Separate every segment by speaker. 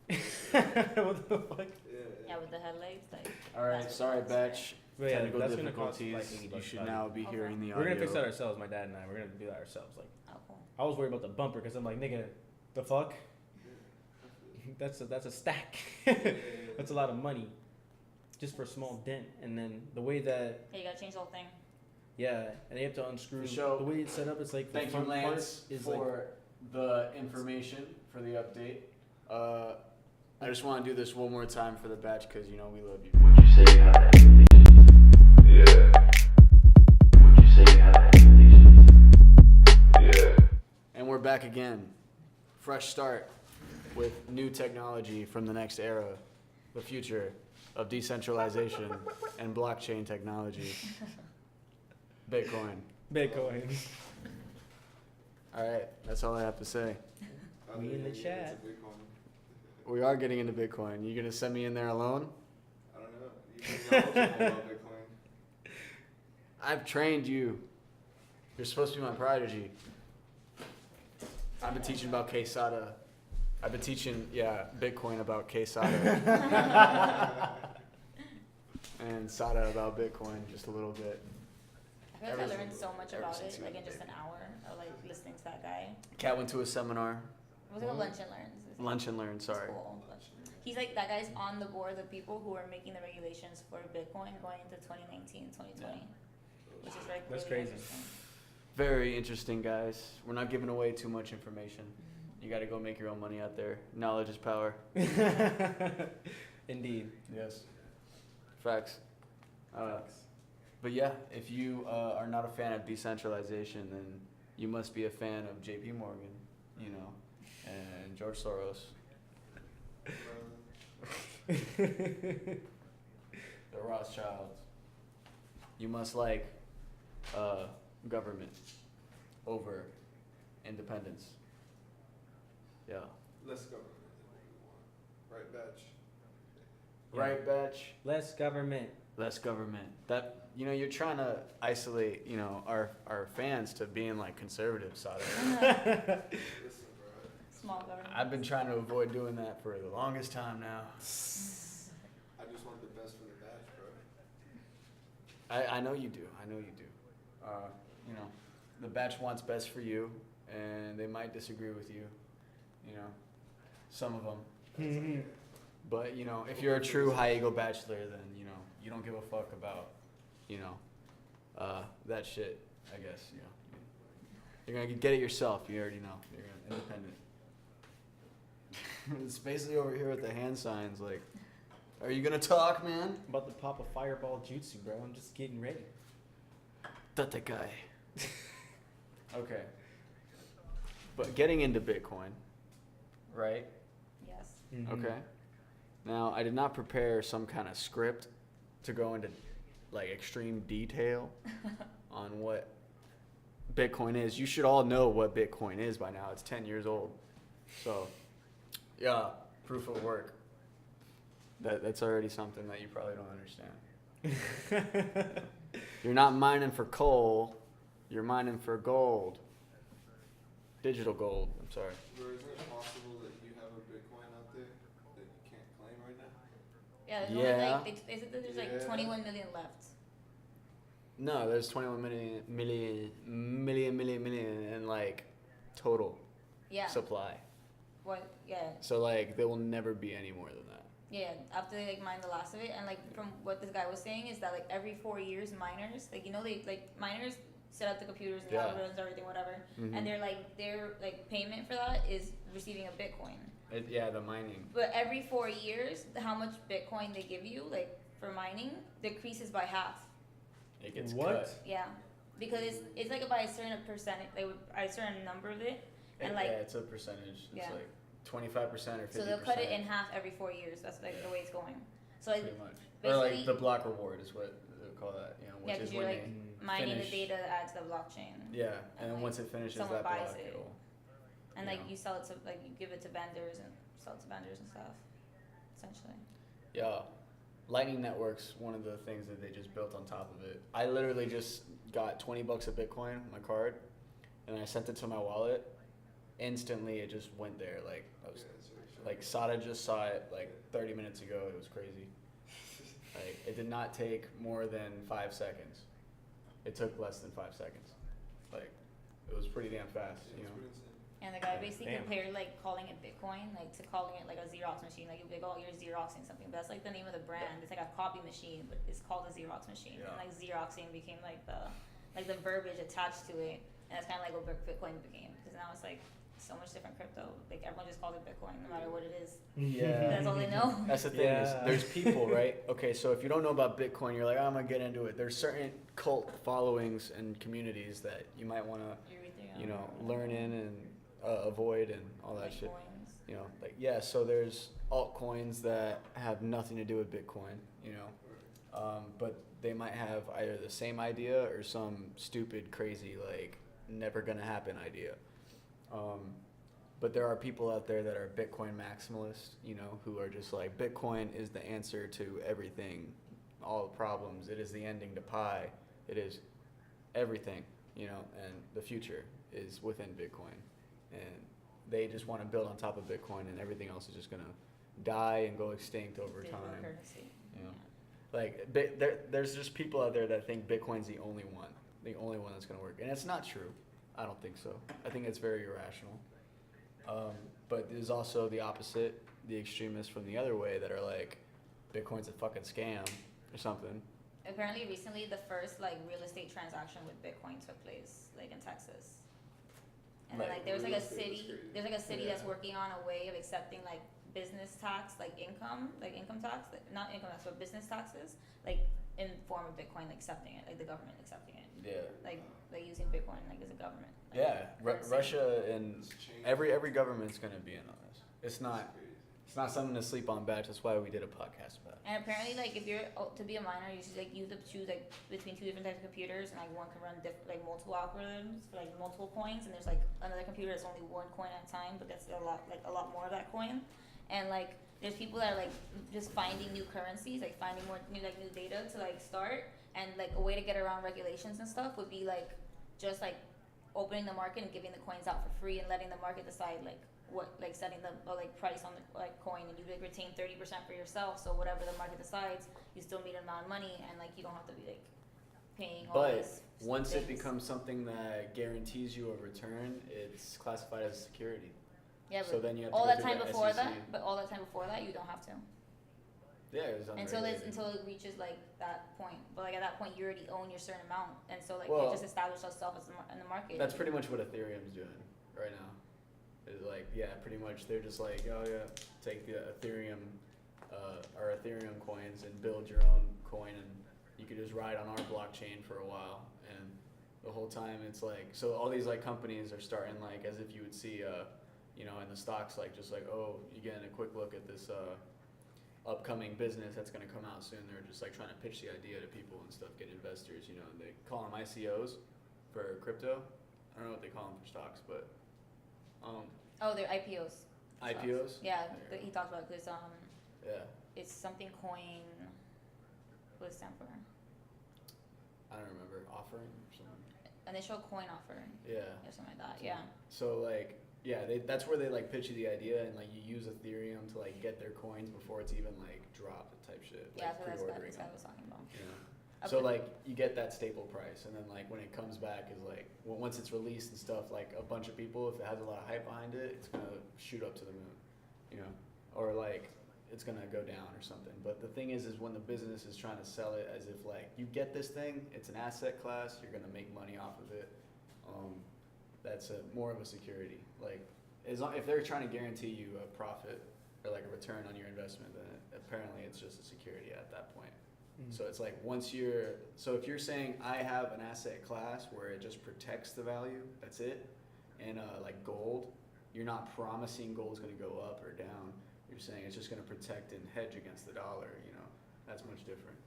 Speaker 1: What the fuck?
Speaker 2: Yeah, with the headlights, like.
Speaker 3: All right, sorry, Batch.
Speaker 1: But yeah,
Speaker 3: Technical
Speaker 1: that's gonna cost
Speaker 3: difficulties.
Speaker 1: like $80
Speaker 3: You should
Speaker 1: about
Speaker 3: now
Speaker 1: it.
Speaker 3: be
Speaker 2: Okay.
Speaker 3: hearing the audio.
Speaker 1: We're gonna fix that ourselves, my dad and I. We're gonna do that ourselves. Like,
Speaker 2: Oh, cool.
Speaker 1: I was worried about the bumper because I'm like, nigga, the fuck? That's a stack. That's a lot of money, just for a small dent. And then the way that,
Speaker 2: Yeah, you gotta change the whole thing.
Speaker 1: yeah, and you have to unscrew.
Speaker 3: For sure.
Speaker 1: The way it's set up, it's like the
Speaker 3: Thank you,
Speaker 1: front part
Speaker 3: Lance,
Speaker 1: is
Speaker 3: for the information, for the update. I just want to do this one more time for the Batch because, you know, we love you.
Speaker 4: Would you say you have expectations? Yeah. Would you say you have expectations? Yeah.
Speaker 3: And we're back again. Fresh start with new technology from the next era, the future of decentralization and blockchain technology. Bitcoin.
Speaker 1: Bitcoin.
Speaker 3: All right, that's all I have to say.
Speaker 1: We in the chat.
Speaker 3: We are getting into Bitcoin. You gonna send me in there alone?
Speaker 5: I don't know. You know about Bitcoin.
Speaker 3: I've trained you. You're supposed to be my prodigy. I've been teaching about KAYSADA. I've been teaching, Bitcoin about KAYSADA. And SADA about Bitcoin just a little bit.
Speaker 2: I feel like I learned so much
Speaker 3: ever
Speaker 2: about
Speaker 3: since
Speaker 2: it,
Speaker 3: you
Speaker 2: like
Speaker 3: were
Speaker 2: in just
Speaker 3: big.
Speaker 2: an hour of like listening to that guy.
Speaker 3: Kat went to a seminar.
Speaker 2: It was like a lunch and learns.
Speaker 3: Lunch and learn,
Speaker 2: It's
Speaker 3: sorry.
Speaker 2: cool, but he's like, that guy's on the board of people who are making the regulations for Bitcoin going into 2019, 2020. Which is like
Speaker 1: That's
Speaker 2: really
Speaker 1: crazy.
Speaker 2: interesting.
Speaker 3: Very interesting, guys. We're not giving away too much information. You got to go make your own money out there. Knowledge is power.
Speaker 1: Indeed.
Speaker 3: Yes. Facts. But yeah, if you are not a fan of decentralization, then you must be a fan of J.P. Morgan, you know, and George Soros. The Rothschilds. You must like government over independence. Yeah.
Speaker 5: Let's go. Right, Batch.
Speaker 1: Yeah.
Speaker 3: Right, Batch?
Speaker 1: Less government.
Speaker 3: Less government. That, you know, you're trying to isolate, you know, our fans to being like conservative, Sada.
Speaker 5: Listen, bro.
Speaker 2: Small government.
Speaker 3: I've been trying to avoid doing that for the longest time now.
Speaker 5: I just want the best for the Batch, bro.
Speaker 3: I know you do. I know you do. You know, the Batch wants best for you, and they might disagree with you. You know, some of them. But, you know, if you're a true high ego bachelor, then, you know, you don't give a fuck about, you know, that shit, I guess, you know. You're going to get it yourself. You already know. You're independent. It's basically over here with the hand signs, like, are you going to talk, man?
Speaker 1: I'm about to pop a fireball jutsu, bro. I'm just getting ready.
Speaker 3: Tatekai. Okay. But getting into Bitcoin, right?
Speaker 2: Yes.
Speaker 3: Okay. Now, I did not prepare some kind of script to go into like extreme detail on what Bitcoin is. You should all know what Bitcoin is by now. It's 10 years old. So, yeah, proof of work. That's already something that you probably don't understand. You're not mining for coal. You're mining for gold. Digital gold. I'm sorry.
Speaker 5: Bro, isn't it possible that you have a Bitcoin out there that you can't claim right now?
Speaker 2: Yeah, there's
Speaker 3: Yeah.
Speaker 2: only like, they said that there's like
Speaker 5: Yeah.
Speaker 2: 21 million left.
Speaker 3: No, there's 21 million in like total
Speaker 2: Yeah.
Speaker 3: supply.
Speaker 2: What? Yeah.
Speaker 3: So like there will never be any more than that.
Speaker 2: Yeah, after they like mine the last of it, and like from what this guy was saying is that like every 4 years, miners, like, you know, they like miners set up the computers and the
Speaker 3: Yeah.
Speaker 2: algorithms, everything, whatever,
Speaker 3: Mhm.
Speaker 2: and their like payment for that is receiving a Bitcoin.
Speaker 3: Yeah, the mining.
Speaker 2: But every 4 years, how much Bitcoin they give you, like for mining, decreases by half.
Speaker 3: It gets
Speaker 1: What?
Speaker 3: cut.
Speaker 2: Yeah, because it's like by a certain percentage, like by a certain number of it, and like
Speaker 3: Yeah, it's a percentage. It's
Speaker 2: Yeah.
Speaker 3: like 25% or 50%.
Speaker 2: so they'll cut it in half every 4 years. That's like the way it's going. So like,
Speaker 3: Pretty much. Or like
Speaker 2: basically-
Speaker 3: the block reward is what they call that. You know, which
Speaker 2: Yeah,
Speaker 3: is
Speaker 2: 'cause you're
Speaker 3: when
Speaker 2: like
Speaker 3: they
Speaker 2: mining
Speaker 3: finish.
Speaker 2: the data to add to the blockchain.
Speaker 3: Yeah,
Speaker 2: and,
Speaker 3: and then
Speaker 2: like,
Speaker 3: once it finishes
Speaker 2: someone
Speaker 3: that
Speaker 2: buys
Speaker 3: block,
Speaker 2: it.
Speaker 3: it'll.
Speaker 2: And
Speaker 3: you
Speaker 2: like
Speaker 3: know.
Speaker 2: you sell it to, like, you give it to vendors and sell it to vendors and stuff, essentially.
Speaker 3: Yeah. Lightning Network's one of the things that they just built on top of it. I literally just got $20 of Bitcoin on my card, and I sent it to my wallet. Instantly, it just went there. Like I was,
Speaker 5: Yeah, it's really
Speaker 3: Like Sada just saw it like 30 minutes ago. It was crazy. Like it did not take more than 5 seconds. It took less than 5 seconds. Like it was pretty damn fast,
Speaker 5: Yeah,
Speaker 3: you
Speaker 5: it's
Speaker 3: know.
Speaker 5: pretty insane.
Speaker 2: And the guy basically
Speaker 1: Damn.
Speaker 2: compared like calling it Bitcoin, like to calling it like a Xerox machine. Like you'd be like, oh, you're Xeroxing something, but that's like the name of the brand. It's like a copy machine, but it's called a Xerox machine.
Speaker 3: Yeah.
Speaker 2: And like Xeroxing became like the verbiage attached to it, and that's kind of like what Bitcoin became. Because now it's like so much different crypto. Like everyone just calls it Bitcoin, no matter what it is.
Speaker 3: Yeah.
Speaker 2: That's all they know.
Speaker 3: That's the thing is
Speaker 1: Yeah.
Speaker 3: there's people, right? Okay, so if you don't know about Bitcoin, you're like, I'm gonna get into it. There's certain cult followings and communities that you might want to, you know, learn in and avoid and all that shit.
Speaker 2: Coins.
Speaker 3: You know, like yeah. So there's altcoins that have nothing to do with Bitcoin. You know, but they might have either the same idea or some stupid, crazy, like never gonna happen idea. But there are people out there that are Bitcoin maximalists, you know, who are just like, Bitcoin is the answer to everything, all the problems. It is the ending to pi. It is everything, you know, and the future is within Bitcoin. And they just want to build on top of Bitcoin, and everything else is just going to die and go extinct over
Speaker 2: Digital
Speaker 3: time.
Speaker 2: currency.
Speaker 3: You know? Like, there's just people out there that think Bitcoin's the only one that's going to work. And it's not true. I don't think so. I think it's very irrational. But there's also the opposite, the extremists from the other way that are like, Bitcoin's a fucking scam or something.
Speaker 2: Apparently, recently, the first like real estate transaction with Bitcoin took place, like in Texas. And then,
Speaker 3: Like,
Speaker 2: like, there's like
Speaker 5: real
Speaker 2: a
Speaker 5: estate was
Speaker 2: city,
Speaker 5: crazy.
Speaker 2: there's like a city
Speaker 5: Yeah.
Speaker 2: that's working on a way of accepting like business tax, like income tax, like not income tax, but business taxes, like in form of Bitcoin, like accepting it, like the government accepting it,
Speaker 3: Yeah.
Speaker 2: like using Bitcoin like as a government. Like,
Speaker 3: Yeah,
Speaker 2: currency.
Speaker 3: Russia and
Speaker 5: It's changed.
Speaker 3: every government's gonna be in on this. It's
Speaker 5: It's
Speaker 3: not
Speaker 5: crazy.
Speaker 3: something to sleep on, batch. That's why we did a podcast about it.
Speaker 2: And apparently, like if you're to be a miner, you should like choose like between two different types of computers, and like one can run like multiple algorithms for like multiple coins, and there's like another computer that's only one coin at a time, but that's a lot more of that coin, and like there's people that are like just finding new currencies, like finding more new data to like start, and like a way to get around regulations and stuff would be like just like opening the market and giving the coins out for free and letting the market decide like what like setting the like price on the like coin, and you like retain 30% for yourself, so whatever the market decides you still need an amount of money, and like you don't have to be like paying all
Speaker 3: But
Speaker 2: this
Speaker 3: once it
Speaker 2: things.
Speaker 3: becomes something that guarantees you a return, it's classified as security.
Speaker 2: Yeah, but
Speaker 3: so then you have to
Speaker 2: all
Speaker 3: go
Speaker 2: that
Speaker 3: through
Speaker 2: time
Speaker 3: the
Speaker 2: before
Speaker 3: SEC.
Speaker 2: that, but all that time before that you don't have to
Speaker 3: Yeah, it was
Speaker 2: until
Speaker 3: unregulated.
Speaker 2: it reaches like that point, but like at that point you already own your certain amount, and so like
Speaker 3: Well,
Speaker 2: it just established itself as in the market.
Speaker 3: That's pretty much what Ethereum's doing right now. Is like, yeah, pretty much they're just like, oh yeah, take the Ethereum, our Ethereum coins and build your own coin, and you could just ride on our blockchain for a while, and the whole time it's like, so all these like companies are starting like as if you would see, you know, in the stocks, like just like, oh, you getting a quick look at this upcoming business that's gonna come out soon. They're just like trying to pitch the idea to people and stuff, get investors, you know, and they call them ICOs for crypto. I don't know what they call them for stocks, but
Speaker 2: oh, they're IPOs.
Speaker 3: IPOs.
Speaker 2: Yeah,
Speaker 3: There you
Speaker 2: he talked about this.
Speaker 3: Yeah,
Speaker 2: It's something coin. What does it stand for?
Speaker 3: I don't remember, offering or something.
Speaker 2: Initial coin offering
Speaker 3: Yeah.
Speaker 2: or something like that. Yeah.
Speaker 3: So like, yeah, that's where they like pitch you the idea, and like you use Ethereum to like get their coins before it's even like dropped type shit.
Speaker 2: Yeah,
Speaker 3: like
Speaker 2: so that's what
Speaker 3: pre-ordering
Speaker 2: this guy
Speaker 3: them,
Speaker 2: was talking about.
Speaker 3: you know?
Speaker 2: Okay.
Speaker 3: So like you get that staple price, and then like when it comes back is like once it's released and stuff, like a bunch of people, if it has a lot of hype behind it, it's gonna shoot up to the moon, you know, or like it's gonna go down or something. But the thing is when the business is trying to sell it as if like you get this thing, it's an asset class, you're gonna make money off of it. That's more of a security. Like if they're trying to guarantee you a profit or like a return on your investment, then apparently it's just a security at that point. So it's like so if you're saying I have an asset class where it just protects the value, that's it, and like gold, you're not promising gold's gonna go up or down. You're saying it's just gonna protect and hedge against the dollar. You know, that's much different.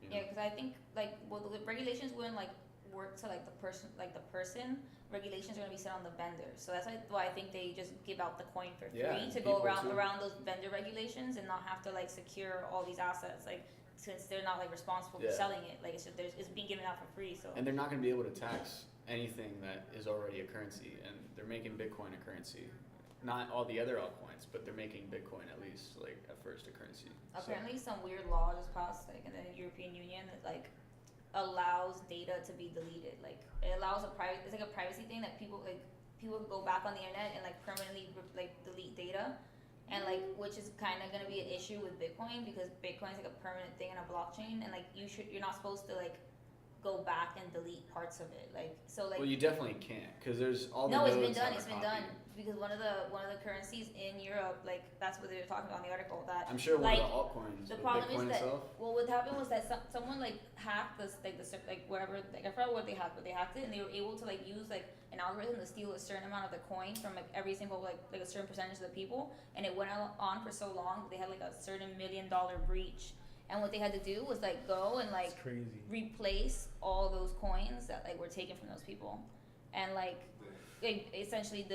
Speaker 3: You know?
Speaker 2: Yeah, because I think like the regulations wouldn't like work to like the person. Regulations are gonna be set on the vendor. So that's why I think they just give out the coin for free
Speaker 3: Yeah,
Speaker 2: to go
Speaker 3: people
Speaker 2: around
Speaker 3: too.
Speaker 2: those vendor regulations and not have to like secure all these assets. Like since they're not like responsible
Speaker 3: Yeah.
Speaker 2: for selling it, like it's being given out for free. So
Speaker 3: And they're not going to be able to tax anything that is already a currency, and they're making Bitcoin a currency. not all the other altcoins, but they're making Bitcoin at least like at first a currency. So-
Speaker 2: Apparently, some weird law just passed, like in the European Union, that like allows data to be deleted. Like it allows it's like a privacy thing that people could go back on the internet and like permanently like delete data, and like which is kind of gonna be an issue with Bitcoin because Bitcoin is like a permanent thing in a blockchain, and like you're not supposed to like go back and delete parts of it. Like so like.
Speaker 3: Well, you definitely can't because there's all the
Speaker 2: No, it's
Speaker 3: nodes
Speaker 2: been done.
Speaker 3: have
Speaker 2: It's
Speaker 3: a
Speaker 2: been
Speaker 3: copy.
Speaker 2: done because one of the currencies in Europe, like that's what they were talking about in the article. That
Speaker 3: I'm sure one
Speaker 2: like,
Speaker 3: of the altcoins,
Speaker 2: the
Speaker 3: with
Speaker 2: problem
Speaker 3: Bitcoin
Speaker 2: is that
Speaker 3: itself.
Speaker 2: well, what happened was that someone like hacked this like wherever like I forgot what they hacked, but they hacked it and they were able to like use like an algorithm to steal a certain amount of the coin from like every single like a certain percentage of the people, and it went on for so long that they had like a certain $1 million breach. And what they had to do was like go and like
Speaker 1: It's crazy.
Speaker 2: replace all those coins that like were taken from those people, and like essentially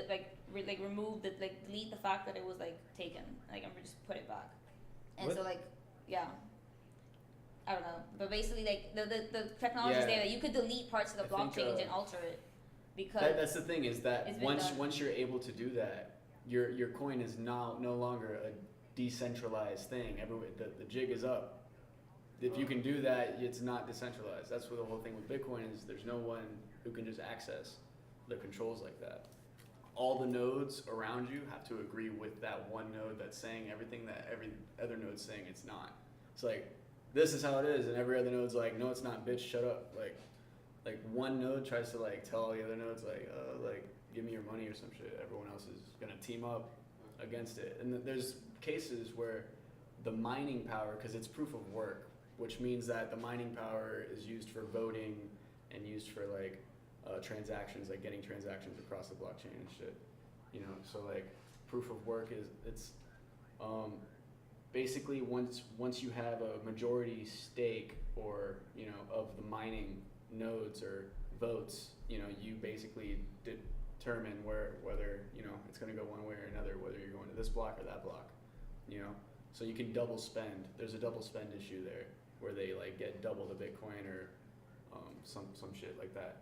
Speaker 2: remove the like delete the fact that it was like taken, like and just put it back. And
Speaker 1: What?
Speaker 2: so like yeah, I don't know, but basically like the technology is
Speaker 3: Yeah.
Speaker 2: there that you could delete parts of the
Speaker 3: I think,
Speaker 2: blockchains and alter it because
Speaker 3: That's the thing is that
Speaker 2: It's been
Speaker 3: once
Speaker 2: done.
Speaker 3: once you're able to do that, your coin is now no longer a decentralized thing. The jig is up. If you can do that, it's not decentralized. That's what the whole thing with Bitcoin is. There's no one who can just access the controls like that. All the nodes around you have to agree with that one node that's saying everything that every other node's saying it's not. It's like, this is how it is, and every other node's like, no, it's not, bitch, shut up. Like one node tries to like tell all the other nodes like give me your money or some shit. Everyone else is gonna team up against it. And there's cases where the mining power, because it's proof of work, which means that the mining power is used for voting and used for like transactions, like getting transactions across the blockchain and shit. You know, so like proof of work it's basically once you have a majority stake or you know of the mining nodes or votes, you know, you basically determine whether you know it's going to go one way or another, whether you're going to this block or that block, you know. So you can double spend. There's a double spend issue there where they like get double the Bitcoin or some shit like that.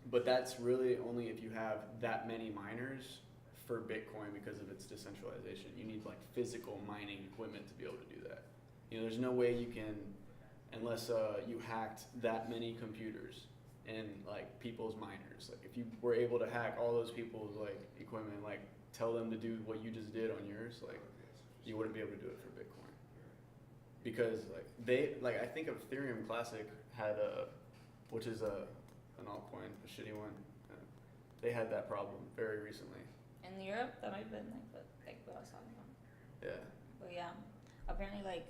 Speaker 3: But that's really only if you have that many miners for Bitcoin because of its decentralization. You need like physical mining equipment to be able to do that. You know, there's no way you can, unless you hacked that many computers and like people's miners. Like if you were able to hack all those people's like equipment, like tell them to do what you just did on yours, like you wouldn't be able to do it for Bitcoin. Because I think Ethereum Classic had which is an altcoin, a shitty one. They had that problem very recently.
Speaker 2: in Europe that might have been like what I was talking about.
Speaker 3: Yeah.
Speaker 2: But yeah, apparently like,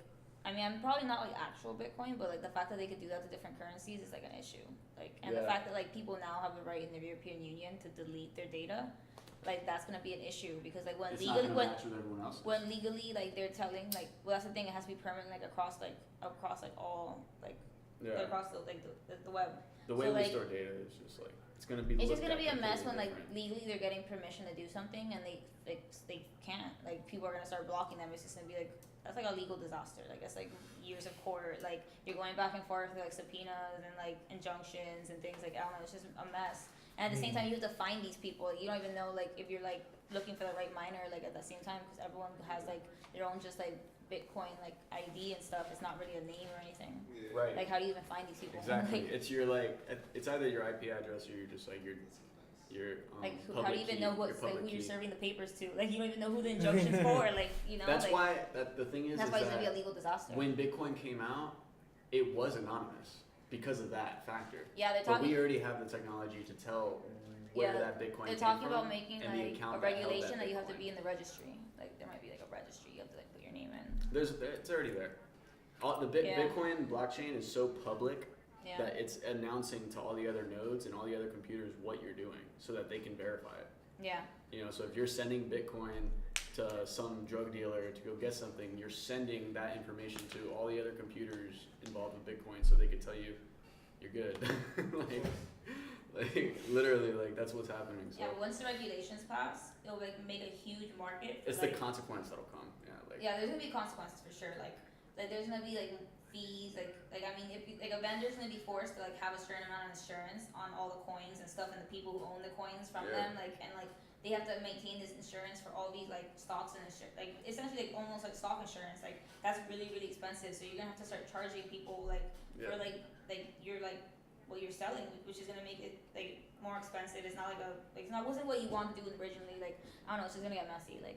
Speaker 2: I mean, I'm probably not like actual Bitcoin, but like the fact that they could do that to different currencies is like an issue. Like, and the
Speaker 3: Yeah.
Speaker 2: fact that like people now have the right in the European Union to delete their data, like that's gonna be an issue because like when
Speaker 3: It's not
Speaker 2: legally
Speaker 3: gonna match with everyone else's.
Speaker 2: when legally like they're telling like, well that's the thing, it has to be permanent like across like all like
Speaker 3: Yeah.
Speaker 2: across the like the web.
Speaker 3: The way
Speaker 2: so,
Speaker 3: we
Speaker 2: like,
Speaker 3: store data is just like it's gonna be.
Speaker 2: It's just
Speaker 3: looked
Speaker 2: gonna
Speaker 3: at
Speaker 2: be a mess when
Speaker 3: completely
Speaker 2: like
Speaker 3: different.
Speaker 2: legally they're getting permission to do something and they can't. Like people are gonna start blocking them. It's just gonna be like that's like a legal disaster. Like that's like years of court. Like you're going back and forth with like subpoenas and like injunctions and things like I don't know. It's just a mess. And at the same time, you have to find these people. You don't even know like if you're like looking for the right miner like at the same time because everyone has like their own just like Bitcoin like ID and stuff. It's not really a name or anything.
Speaker 5: Yeah.
Speaker 3: Right.
Speaker 2: Like how do you even find these people?
Speaker 3: Exactly.
Speaker 2: Like,
Speaker 3: It's your like it's either your IP address or you're just like your
Speaker 2: how do you even know
Speaker 3: your
Speaker 2: what's like
Speaker 3: public
Speaker 2: who you're
Speaker 3: key.
Speaker 2: serving the papers to? Like you don't even know who the injunction's for. Like you know.
Speaker 3: That's
Speaker 2: like,
Speaker 3: why the thing is
Speaker 2: That's why it's
Speaker 3: that
Speaker 2: gonna be a legal disaster.
Speaker 3: when Bitcoin came out, it was anonymous because of that factor.
Speaker 2: Yeah, they're
Speaker 3: But
Speaker 2: talking.
Speaker 3: we already have the technology to tell where
Speaker 2: Yeah,
Speaker 3: that Bitcoin
Speaker 2: They're
Speaker 3: came
Speaker 2: talking
Speaker 3: from
Speaker 2: about making
Speaker 3: and the
Speaker 2: like
Speaker 3: account
Speaker 2: a
Speaker 3: that held
Speaker 2: regulation that you have to
Speaker 3: Bitcoin.
Speaker 2: be in the registry. Like there might be like a registry. You have to like put your name in.
Speaker 3: It's already there.
Speaker 2: Yeah.
Speaker 3: Bitcoin blockchain is so public
Speaker 2: Yeah.
Speaker 3: that it's announcing to all the other nodes and all the other computers what you're doing so that they can verify it.
Speaker 2: Yeah.
Speaker 3: You know, so if you're sending Bitcoin to some drug dealer to go get something, you're sending that information to all the other computers involved with Bitcoin so they could tell you you're good. like literally, like that's what's happening. So
Speaker 2: Yeah. But once the regulations pass, it'll like make a huge market. For,
Speaker 3: it's
Speaker 2: like,
Speaker 3: the consequence that'll come. Yeah, like
Speaker 2: Yeah, there's gonna be consequences for sure. Like there's gonna be like fees. Like I mean, if you, like a vendor's gonna be forced to like have a certain amount of insurance on all the coins and stuff, and the people who own the coins from
Speaker 3: Yeah.
Speaker 2: them. Like and like they have to maintain this insurance for all these like stocks and like essentially like almost like stock insurance. Like that's really really expensive. So you're gonna have to start charging people like for like you're like what you're selling, which is gonna make it like more expensive. It's not like it's not wasn't what you wanted to do originally. Like I don't know, it's just gonna get messy. Like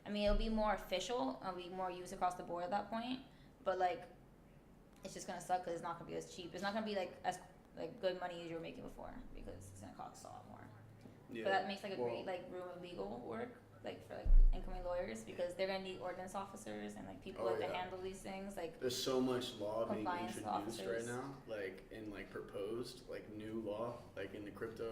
Speaker 2: I mean, it'll be more official. It'll be more used across the board at that point. But like it's just gonna suck because it's not gonna be as cheap. It's not gonna be like as like good money as you were making before because it's gonna cost a lot more.
Speaker 3: Yeah.
Speaker 2: But that makes like a great like room of legal work, like for like incoming lawyers because they're gonna need ordinance officers and like people that can handle these things. Like
Speaker 3: there's so much law being
Speaker 2: compliance
Speaker 3: introduced right
Speaker 2: officers.
Speaker 3: now, like in like proposed like new law, like in the crypto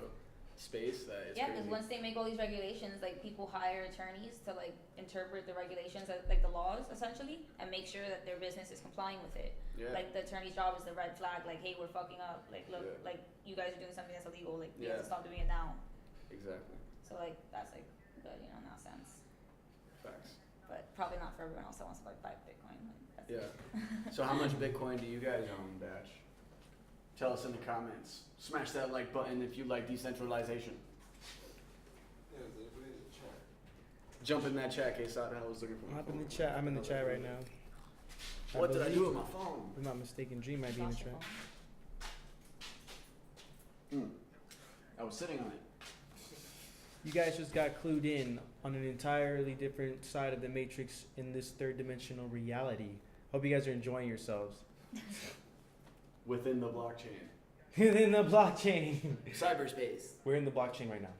Speaker 3: space that is
Speaker 2: yeah, because
Speaker 3: crazy.
Speaker 2: once they make all these regulations, like people hire attorneys to like interpret the regulations, like the laws essentially, and make sure that their business is complying with it.
Speaker 3: Yeah.
Speaker 2: Like the attorney's job is the red flag, like hey, we're fucking up, like look, like you guys are doing something that's illegal, like you have to stop doing it now.
Speaker 3: Exactly.
Speaker 2: So like that's like good, you know, in that sense.
Speaker 3: Facts.
Speaker 2: But probably not for everyone else that wants to like buy Bitcoin. Like, that's
Speaker 3: So how much Bitcoin do you guys own, Dash? Tell us in the comments. Smash that like button if you like decentralization.
Speaker 5: Yeah, is anybody in the chat?
Speaker 3: Jump in that chat, KAYSADA. I was looking for my
Speaker 1: I'm in
Speaker 3: phone.
Speaker 1: the chat. I'm in the chat right now.
Speaker 3: What did I do
Speaker 1: believe-
Speaker 3: with my phone?
Speaker 1: If I'm not mistaken, Dream might be in the
Speaker 2: Lost your
Speaker 1: chat.
Speaker 2: phone.
Speaker 3: I was sitting on it.
Speaker 1: You guys just got clued in on an entirely different side of the matrix in this third dimensional reality. Hope you guys are enjoying yourselves.
Speaker 3: Within the blockchain.
Speaker 1: In the blockchain.
Speaker 3: Cyberspace.
Speaker 1: We're in the blockchain right now.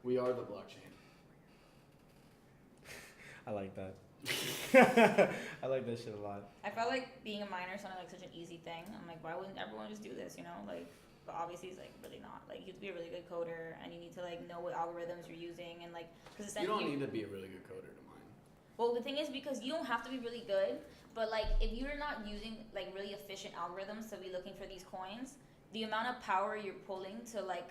Speaker 3: We are the blockchain.
Speaker 1: I like that. I like that shit a lot.
Speaker 2: I felt like being a miner sounded like such an easy thing. I'm like, why wouldn't everyone just do this, you know? Like, but obviously it's like really not. Like, you have to be a really good coder, and you need to like know what algorithms you're using, and like, because
Speaker 3: You don't need to be a really good coder to mine.
Speaker 2: Well, the thing is because you don't have to be really good, but like if you're not using like really efficient algorithms to be looking for these coins, the amount of power you're pulling to like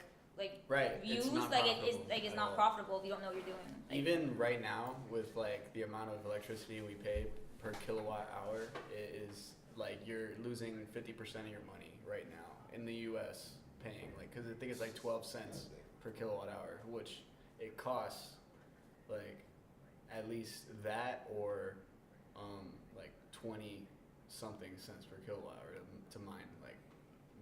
Speaker 3: Right.
Speaker 2: use
Speaker 3: It's not
Speaker 2: like it's
Speaker 3: profitable
Speaker 2: like it's
Speaker 3: at
Speaker 2: not
Speaker 3: all.
Speaker 2: profitable if you don't know what you're doing. Like,
Speaker 3: Even right now, with like the amount of electricity we pay per kilowatt hour, it is like you're losing 50% of your money right now in the U.S. paying like because I think it's like 12 cents per kilowatt hour, which it costs like at least that or like 20 something cents per kilowatt hour to mine like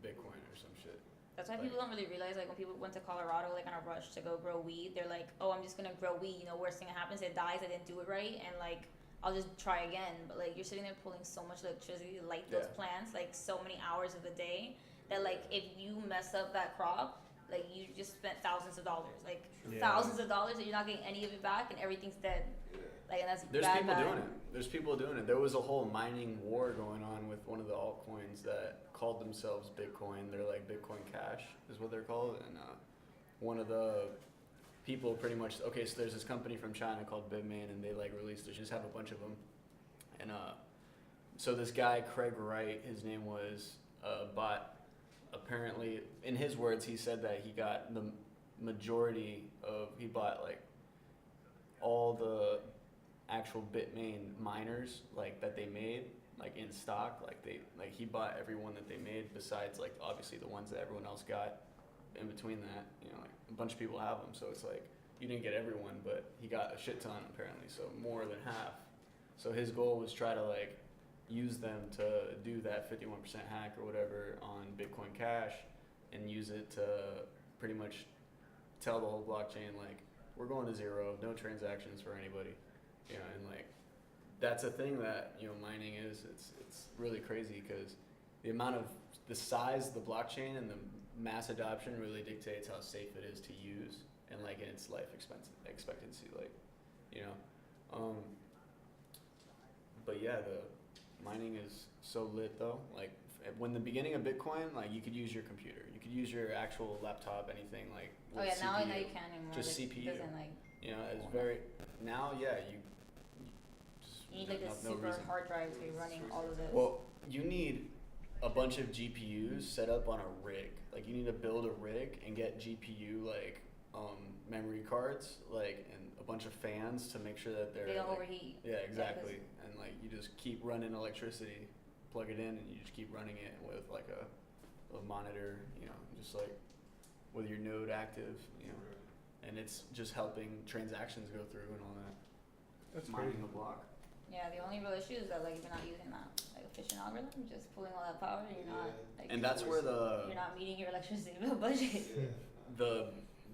Speaker 3: Bitcoin or some shit.
Speaker 2: that's why people don't really realize like when people went to Colorado like on a rush to go grow weed, they're like, oh, I'm just gonna grow weed. You know, worst thing that happens, it dies. I didn't do it right, and like I'll just try again. But like you're sitting there pulling so much electricity to light those plants, like so many hours of the day, that like if you mess up that crop, like you just spent thousands of dollars, like thousands of dollars, and you're not getting any of it back, and everything's dead. Like and that's
Speaker 3: There's
Speaker 2: bad,
Speaker 3: people
Speaker 2: bad.
Speaker 3: doing it. There's people doing it. There was a whole mining war going on with one of the altcoins that called themselves Bitcoin. They're like Bitcoin Cash is what they're called. And one of the people pretty much, okay, so there's this company from China called Bitmain, and they like released, they just have a bunch of them. And so this guy, Craig Wright, his name was, bought, apparently, in his words, he said that he got the majority of, he bought like all the actual Bitmain miners like that they made like in stock, like he bought every one that they made besides like obviously the ones that everyone else got in between that, you know, like a bunch of people have them, so it's like you didn't get everyone, but he got a shit ton apparently, so more than half. So his goal was try to like use them to do that 51% hack or whatever on Bitcoin Cash and use it to pretty much tell the whole blockchain like we're going to zero, no transactions for anybody. You know, and like that's a thing that, you know, mining is. It's really crazy because the size of the blockchain and the mass adoption really dictates how safe it is to use and like in its life expectancy, like, you know. But yeah, the mining is so lit though. Like when the beginning of Bitcoin, like you could use your computer, you could use your actual laptop, anything like.
Speaker 2: Oh
Speaker 3: with
Speaker 2: yeah, now
Speaker 3: CPU.
Speaker 2: you can't anymore.
Speaker 3: Just
Speaker 2: like,
Speaker 3: CPU.
Speaker 2: It doesn't like.
Speaker 3: You know, it's very now. Yeah, you.
Speaker 2: You need like a
Speaker 3: no
Speaker 2: super
Speaker 3: reason.
Speaker 2: hard drive to be running all of this.
Speaker 3: Well, you need a bunch of GPUs set up on a rig. Like you need to build a rig and get GPU like memory cards, like, and a bunch of fans to make sure that
Speaker 2: they don't
Speaker 3: like,
Speaker 2: overheat.
Speaker 3: Yeah, exactly. And like you just keep running electricity, plug it in, and you just keep running it with like a monitor, you know, just like with your node active, you know. and it's just helping transactions go through and all that.
Speaker 1: That's
Speaker 3: Mining
Speaker 1: crazy.
Speaker 3: the block.
Speaker 2: Yeah, the only real issue is that like if you're not using that like efficient algorithm, just pulling all that power, you're not like
Speaker 3: And that's where
Speaker 2: you're not meeting your electricity bill budget.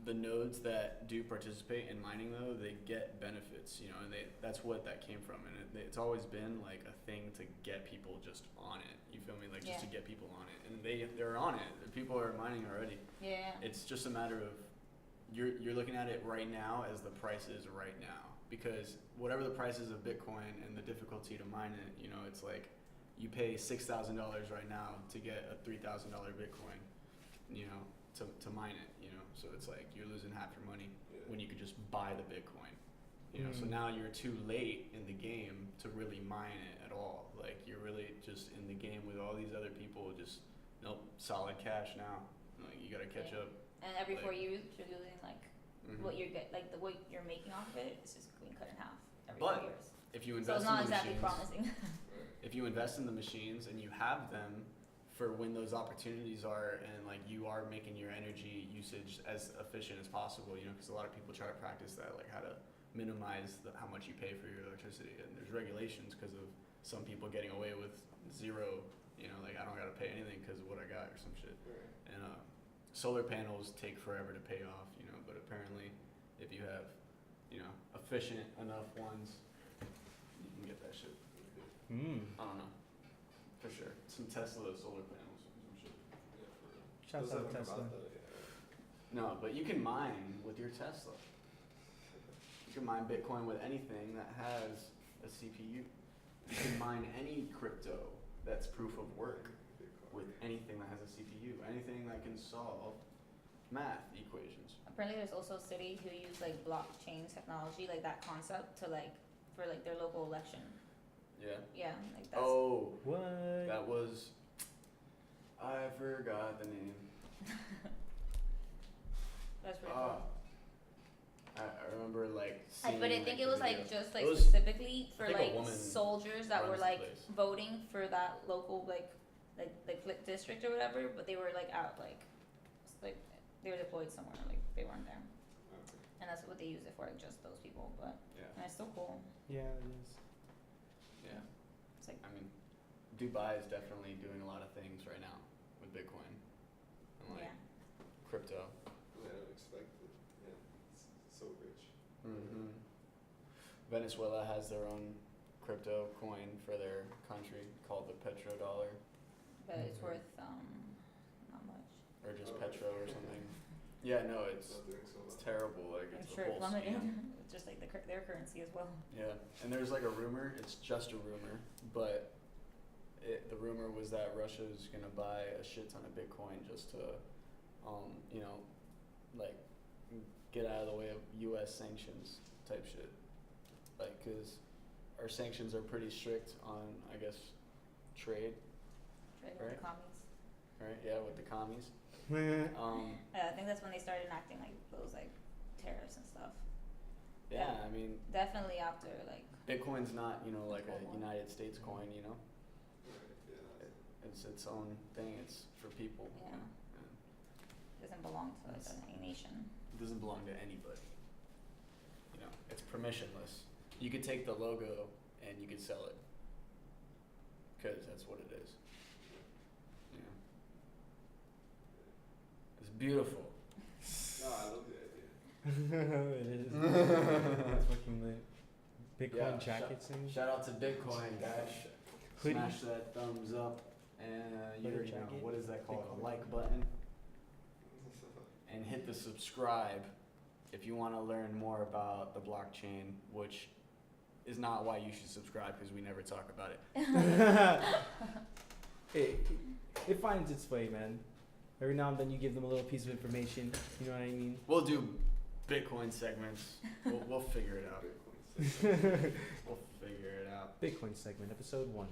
Speaker 3: the nodes that do participate in mining though, they get benefits, you know, and that's what that came from, and it's always been like a thing to get people just on it. You feel me? Like just to get people on it, and they're on it. The people are mining already.
Speaker 2: Yeah.
Speaker 3: It's just a matter of you're looking at it right now as the price is right now, because whatever the price is of Bitcoin and the difficulty to mine it, you know, it's like you pay $6,000 right now to get a $3,000 Bitcoin, you know, to mine it, you know. So it's like you're losing half your money when you could just buy the Bitcoin, you know. So now you're too late in the game to really mine it at all. Like you're really just in the game with all these other people. Just nope, solid cash now. Like you gotta catch up.
Speaker 2: And every
Speaker 3: Like-
Speaker 2: 4 years, you're losing like what you're what you're making off of it is just being cut in half every
Speaker 3: But
Speaker 2: 4 years.
Speaker 3: If you
Speaker 2: So
Speaker 3: invest
Speaker 2: it's not
Speaker 3: in the
Speaker 2: exactly
Speaker 3: machines,
Speaker 2: promising.
Speaker 3: if you invest in the machines and you have them for when those opportunities are, and like you are making your energy usage as efficient as possible, you know, because a lot of people try to practice that, like how to minimize how much you pay for your electricity, and there's regulations because of some people getting away with zero, you know, like I don't gotta pay anything because of what I got or some shit. And solar panels take forever to pay off, you know, but apparently if you have, you know, efficient enough ones, you can get that shit. I don't know, for sure. Some Tesla solar panels or some shit.
Speaker 1: Shouts out to Tesla.
Speaker 3: No, but you can mine with your Tesla. You can mine Bitcoin with anything that has a CPU. You can mine any crypto that's proof of work with anything that has a CPU, anything that can solve math equations.
Speaker 2: Apparently, there's also cities who use like blockchain technology, like that concept, to like for like their local election.
Speaker 3: Yeah.
Speaker 2: Yeah, like that's.
Speaker 3: Oh,
Speaker 1: What?
Speaker 3: that was. I forgot the name.
Speaker 2: That's pretty cool.
Speaker 3: I remember like seeing.
Speaker 2: But I think it was
Speaker 3: the
Speaker 2: like
Speaker 3: video.
Speaker 2: just like
Speaker 3: It was-
Speaker 2: specifically for
Speaker 3: I think a
Speaker 2: like
Speaker 3: woman
Speaker 2: soldiers that were
Speaker 3: runs the
Speaker 2: like
Speaker 3: place.
Speaker 2: voting for that local like district or whatever, but they were like out like they were deployed somewhere, like they weren't there, and that's what they use it for, like just those people. But
Speaker 3: Yeah.
Speaker 2: and it's still cool.
Speaker 1: Yeah, it is.
Speaker 3: Yeah.
Speaker 2: It's like
Speaker 3: I mean, Dubai is definitely doing a lot of things right now with Bitcoin and like
Speaker 2: yeah,
Speaker 3: crypto.
Speaker 5: I don't expect it. Yeah, it's so rich.
Speaker 3: Mm-hmm. Venezuela has their own crypto coin for their country called the petrodollar,
Speaker 2: but it's worth not much.
Speaker 3: or just petro or something. Yeah, no,
Speaker 5: It's not doing so
Speaker 3: it's
Speaker 5: well.
Speaker 3: terrible. Like
Speaker 2: I'm
Speaker 3: it's
Speaker 2: sure
Speaker 3: a
Speaker 2: it
Speaker 3: whole
Speaker 2: plummeted.
Speaker 3: scam.
Speaker 2: It's just like their currency as well.
Speaker 3: Yeah, and there's like a rumor. It's just a rumor, but the rumor was that Russia is gonna buy a shit ton of Bitcoin just to, you know, like get out of the way of U.S. sanctions type shit. Like, cause our sanctions are pretty strict on, I guess, trade,
Speaker 2: Trade
Speaker 3: Right.
Speaker 2: with the commies.
Speaker 3: right? Yeah, with the commies.
Speaker 2: I think that's when they started enacting like those like tariffs and stuff.
Speaker 3: Yeah, I mean,
Speaker 2: Definitely after like
Speaker 3: Bitcoin's not, you know, like a
Speaker 2: Cool.
Speaker 3: United States coin, you know.
Speaker 5: Right, yeah.
Speaker 3: It's its own thing. It's for people. you
Speaker 2: Yeah.
Speaker 3: know, and
Speaker 2: doesn't belong to like a nation.
Speaker 3: it doesn't belong to anybody. You know, it's permissionless. You could take the logo and you could sell it, because that's what it is. You know, it's beautiful.
Speaker 5: No, I love the idea.
Speaker 1: It is. It's fucking lit. Bitcoin
Speaker 3: Yeah,
Speaker 1: jackets and
Speaker 3: Shout out to Bitcoin, guys.
Speaker 1: Hoodie.
Speaker 3: Smash that thumbs up and you
Speaker 1: Leather
Speaker 3: already know,
Speaker 1: jacket.
Speaker 3: what is that called?
Speaker 1: Bitcoin.
Speaker 3: A like button. And hit the subscribe if you want to learn more about the blockchain, which is not why you should subscribe, because we never talk about it.
Speaker 1: it finds its way, man. Every now and then you give them a little piece of information. You know what I mean?
Speaker 3: We'll do Bitcoin segments. We'll figure it out.
Speaker 5: Bitcoin.
Speaker 3: We'll figure it out.
Speaker 1: Bitcoin segment, episode 1.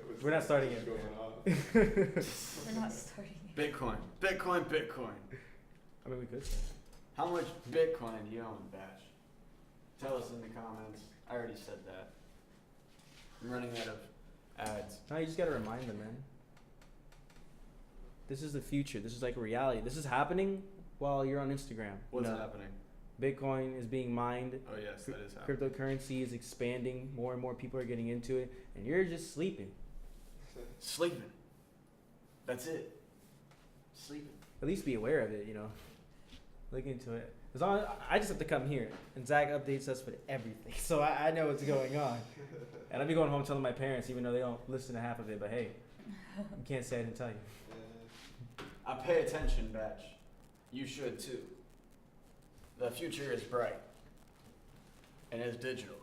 Speaker 5: What's
Speaker 1: We're not starting it.
Speaker 5: going on?
Speaker 2: We're not starting it.
Speaker 3: Bitcoin. Bitcoin. Bitcoin.
Speaker 1: I mean, we could.
Speaker 3: How much Bitcoin do you own, Bash? Tell us in the comments. I already said that. I'm running out of ads.
Speaker 1: No, you just gotta remind them, man. This is the future. This is like reality. This is happening while you're on Instagram.
Speaker 3: What's
Speaker 1: you know,
Speaker 3: happening?
Speaker 1: Bitcoin is being mined.
Speaker 3: Oh yes, that is happening.
Speaker 1: Cryptocurrency is expanding. More and more people are getting into it, and you're just sleeping.
Speaker 3: Sleeping. That's it. Sleeping.
Speaker 1: At least be aware of it. You know, look into it. As long as, I just have to come here, and Zach updates us with everything, so I know what's going on. And I'll be going home telling my parents, even though they don't listen to half of it. But hey, you can't say I didn't tell you.
Speaker 3: I pay attention, Batch. You should too. The future is bright. And it's digital.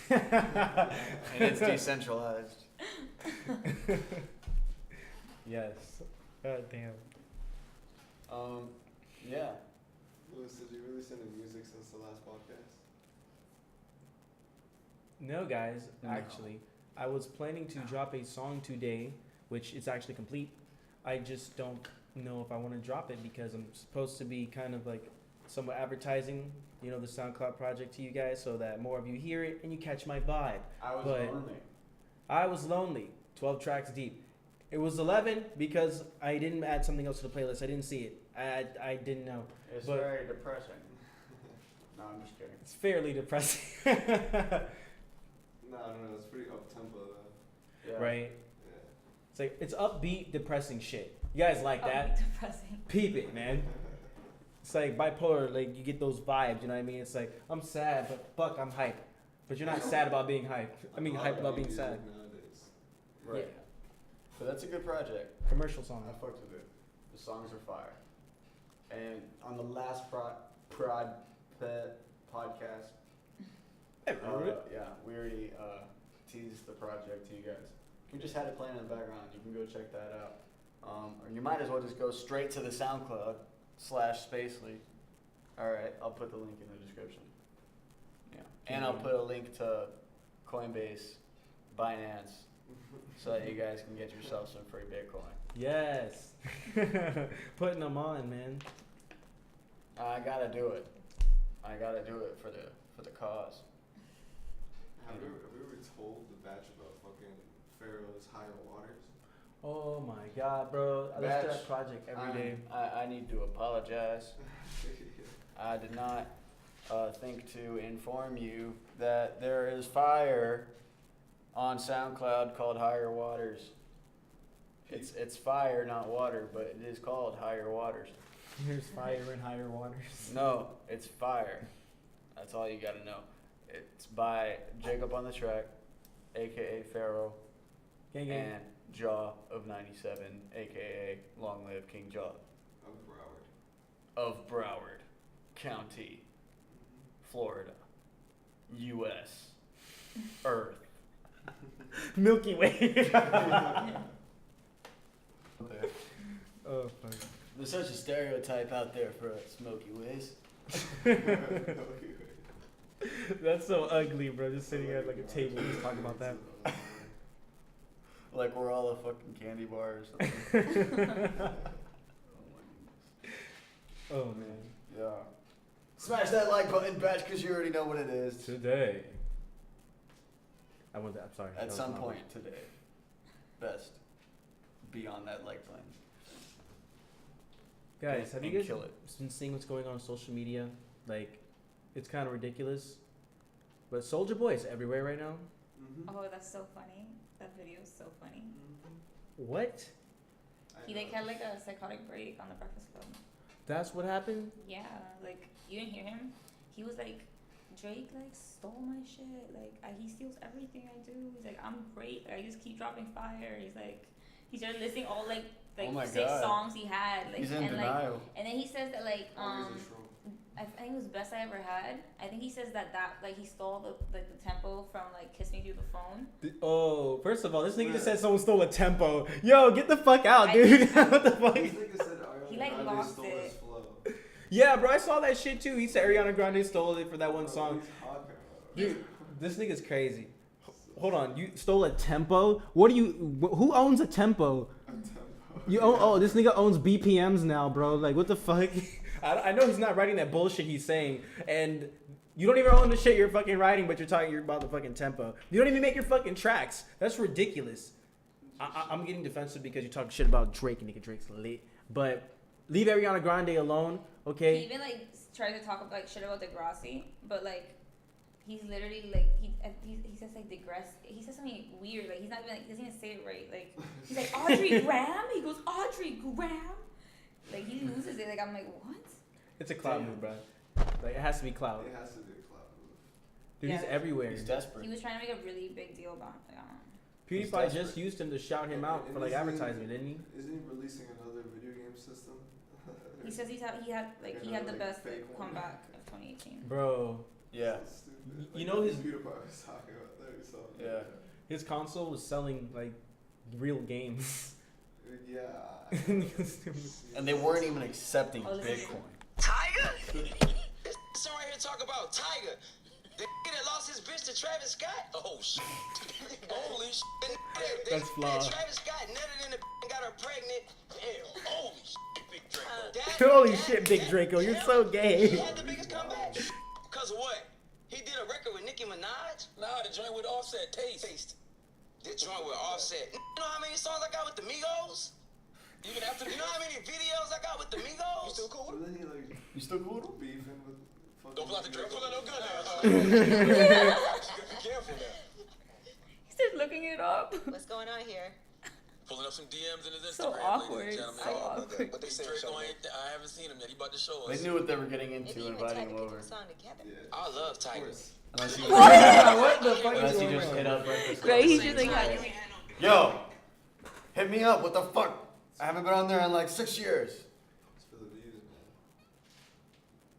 Speaker 3: And it's decentralized.
Speaker 1: Yes. God damn.
Speaker 3: Yeah.
Speaker 5: Louis, did you release any music since the last podcast?
Speaker 1: No, guys.
Speaker 3: No.
Speaker 1: Actually, I was planning to drop a song today, which is actually complete. I just don't know if I want to drop it because I'm supposed to be kind of like somewhat advertising, you know, the SoundCloud project to you guys so that more of you hear it and you catch my vibe. I was lonely. 12 tracks deep. It was 11 because I didn't add something else to the playlist. I didn't see it. I didn't know.
Speaker 3: It's
Speaker 1: But-
Speaker 3: very depressing. No, I'm just kidding.
Speaker 1: It's fairly depressing.
Speaker 5: No, it's pretty up tempo though.
Speaker 3: Yeah.
Speaker 1: Right?
Speaker 5: Yeah.
Speaker 1: It's like, it's upbeat, depressing shit. You guys like that?
Speaker 2: Depressing.
Speaker 1: Peep it, man. It's like bipolar, like you get those vibes, you know what I mean? It's like, I'm sad, but fuck, I'm hype. But you're not sad about being hype. I mean, hype about being sad.
Speaker 5: Nowadays.
Speaker 3: Right.
Speaker 1: Yeah.
Speaker 3: But that's a good project.
Speaker 1: Commercial song.
Speaker 3: I fucked with it. The songs are fire. And on the last podcast, yeah, we already teased the project to you guys. We just had it playing in the background. You can go check that out. Or you might as well just go straight to the SoundCloud/SPVCLEE. All right, I'll put the link in the description. Yeah, and I'll put a link to Coinbase, Binance, so that you guys can get yourself some free Bitcoin.
Speaker 1: Yes. Putting them on, man.
Speaker 3: I gotta do it. I gotta do it for the cause.
Speaker 5: Have we ever told the batch about fucking Pharaoh's Higher Waters?
Speaker 1: Oh my god, bro. I listen to
Speaker 3: Batch,
Speaker 1: that project every day.
Speaker 3: I need to apologize. I did not think to inform you that there is fire on SoundCloud called Higher Waters. It's fire, not water, but it is called Higher Waters.
Speaker 1: There's fire in higher waters.
Speaker 3: No, it's fire. That's all you gotta know. It's by Jacob on the Track, aka Pharaoh,
Speaker 1: Gang, gang.
Speaker 3: and Jaw of 97, aka Long Live King Jaw
Speaker 5: Of Broward.
Speaker 3: of Broward County, Florida, U.S., Earth.
Speaker 1: Milky Way. Oh, fuck.
Speaker 3: There's such a stereotype out there for Smoky Ways.
Speaker 1: That's so ugly, bro. Just sitting at like a table just talking about that.
Speaker 3: Like we're all a fucking candy bar or something.
Speaker 1: Oh, man.
Speaker 3: Yeah. Smash that like button, Batch, because you already know what it is.
Speaker 1: Today. I want that. I'm sorry. That
Speaker 3: At
Speaker 1: was
Speaker 3: some
Speaker 1: my
Speaker 3: point today. Best. Be on that like button.
Speaker 1: Guys, have you
Speaker 3: And
Speaker 1: guys
Speaker 3: kill it.
Speaker 1: been seeing what's going on social media? Like, it's kind of ridiculous. But Soulja Boy is everywhere right now.
Speaker 5: Mm-hmm.
Speaker 2: Oh, that's so funny. That video is so funny.
Speaker 1: What?
Speaker 2: He like had like a psychotic break on the Breakfast Club.
Speaker 1: That's what happened?
Speaker 2: Yeah, like you didn't hear him. He was like, Drake like stole my shit. Like he steals everything I do. He's like, I'm great. I just keep dropping fire. He's like, he started listing all like
Speaker 3: Oh my
Speaker 2: 6
Speaker 3: God.
Speaker 2: songs he had. Like
Speaker 3: He's in
Speaker 2: and
Speaker 3: denial.
Speaker 2: like and then he says that like
Speaker 5: Oh, he's a troll.
Speaker 2: I think it was Best I Ever Had. I think he says that like he stole the tempo from like Kiss Me Through the Phone.
Speaker 1: Oh, first of all, this nigga just said someone stole a tempo. Yo, get the fuck out,
Speaker 2: I
Speaker 1: dude.
Speaker 2: think-
Speaker 1: What the fuck?
Speaker 5: This nigga said Ariana
Speaker 2: He, like,
Speaker 5: Grande
Speaker 2: lost
Speaker 5: stole
Speaker 2: it.
Speaker 5: his flow.
Speaker 1: Yeah, bro, I saw that shit too. He said Ariana Grande stole it for that one
Speaker 5: Bro,
Speaker 1: song.
Speaker 5: what he's talking about?
Speaker 1: Dude, this nigga's crazy. Hold on, you stole a tempo? What do you? Who owns a tempo?
Speaker 5: A tempo.
Speaker 1: You own? Oh, this nigga owns BPMs now, bro. Like, what the fuck? I know he's not writing that bullshit he's saying, and you don't even own the shit you're fucking writing, but you're talking about the fucking tempo. You don't even make your fucking tracks. That's ridiculous. I'm getting defensive because you talk shit about Drake and nigga Drake's lit, but leave Ariana Grande alone.
Speaker 2: He
Speaker 1: Okay.
Speaker 2: even like tries to talk like shit about Degrassi, but like he's literally like he says like digress. He says something weird. Like he's not even like he doesn't even say it right. Like he's like Audrey Graham. He goes Audrey Graham. Like he loses it. Like I'm like what?
Speaker 1: It's a clout move, bro. Like it has to be clout.
Speaker 5: It has to be a cloud move.
Speaker 1: Dude, he's
Speaker 2: Yeah.
Speaker 1: everywhere.
Speaker 3: He's desperate.
Speaker 2: He was trying to make a really big deal about it. Like, I don't know.
Speaker 3: He's
Speaker 1: PewDiePie just
Speaker 3: desperate.
Speaker 1: used him to shout him out
Speaker 5: And
Speaker 1: for like
Speaker 5: isn't he-
Speaker 1: advertisement, didn't he?
Speaker 5: Isn't he releasing another video game system?
Speaker 2: He says he had the best
Speaker 5: fake one.
Speaker 2: comeback of 2018.
Speaker 1: Bro,
Speaker 3: Yeah.
Speaker 5: So stupid.
Speaker 1: You know his-
Speaker 5: PewDiePie was talking about that or something.
Speaker 3: Yeah.
Speaker 1: his console was selling like real games.
Speaker 5: Yeah.
Speaker 3: And they weren't even accepting
Speaker 2: Oh, listen.
Speaker 3: Bitcoin.
Speaker 6: Tiger? This right here talk about Tiger. The nigga that lost his bitch to Travis Scott? Oh, shit. Holy shit.
Speaker 1: That's flawed.
Speaker 6: Travis Scott netted in the and got her pregnant. Damn. Holy shit, Big Draco.
Speaker 1: Holy shit, Big Draco, you're so
Speaker 6: He
Speaker 1: gay.
Speaker 6: had the biggest comeback. Because of what? He did a record with Nicki Minaj? Nah, the joint with Offset. Taste. The joint with Offset. You know how many songs I got with the Migos? Even after you know how many videos I got with the Migos? You still cool with
Speaker 5: Wasn't he like
Speaker 3: You still cool with him?
Speaker 5: beefing with fucking
Speaker 6: Don't pull out the drink. Pull out no gun now. Be careful now.
Speaker 2: He starts looking it up.
Speaker 7: What's going on here?
Speaker 6: Pulling up some DMs in his
Speaker 2: So
Speaker 6: Instagram,
Speaker 2: awkward.
Speaker 6: ladies and gentlemen.
Speaker 2: So awkward.
Speaker 6: But they say Draco ain't. I haven't seen him yet. He about to show us.
Speaker 3: They knew what they were getting
Speaker 7: Maybe
Speaker 3: into
Speaker 7: you and
Speaker 3: inviting
Speaker 7: Tiger
Speaker 3: him
Speaker 7: could
Speaker 3: over.
Speaker 7: do a song together.
Speaker 5: Yeah.
Speaker 6: I love
Speaker 5: Of
Speaker 6: Tiger.
Speaker 5: course.
Speaker 3: Unless you,
Speaker 1: What the fuck
Speaker 3: unless
Speaker 1: is
Speaker 3: you
Speaker 1: going
Speaker 3: just
Speaker 1: on?
Speaker 3: hit up Breakfast
Speaker 2: Right,
Speaker 3: Club.
Speaker 2: he's just like, how
Speaker 3: Yo, hit me up. What the fuck? I haven't been on there in like 6 years.
Speaker 5: It's for the views, man.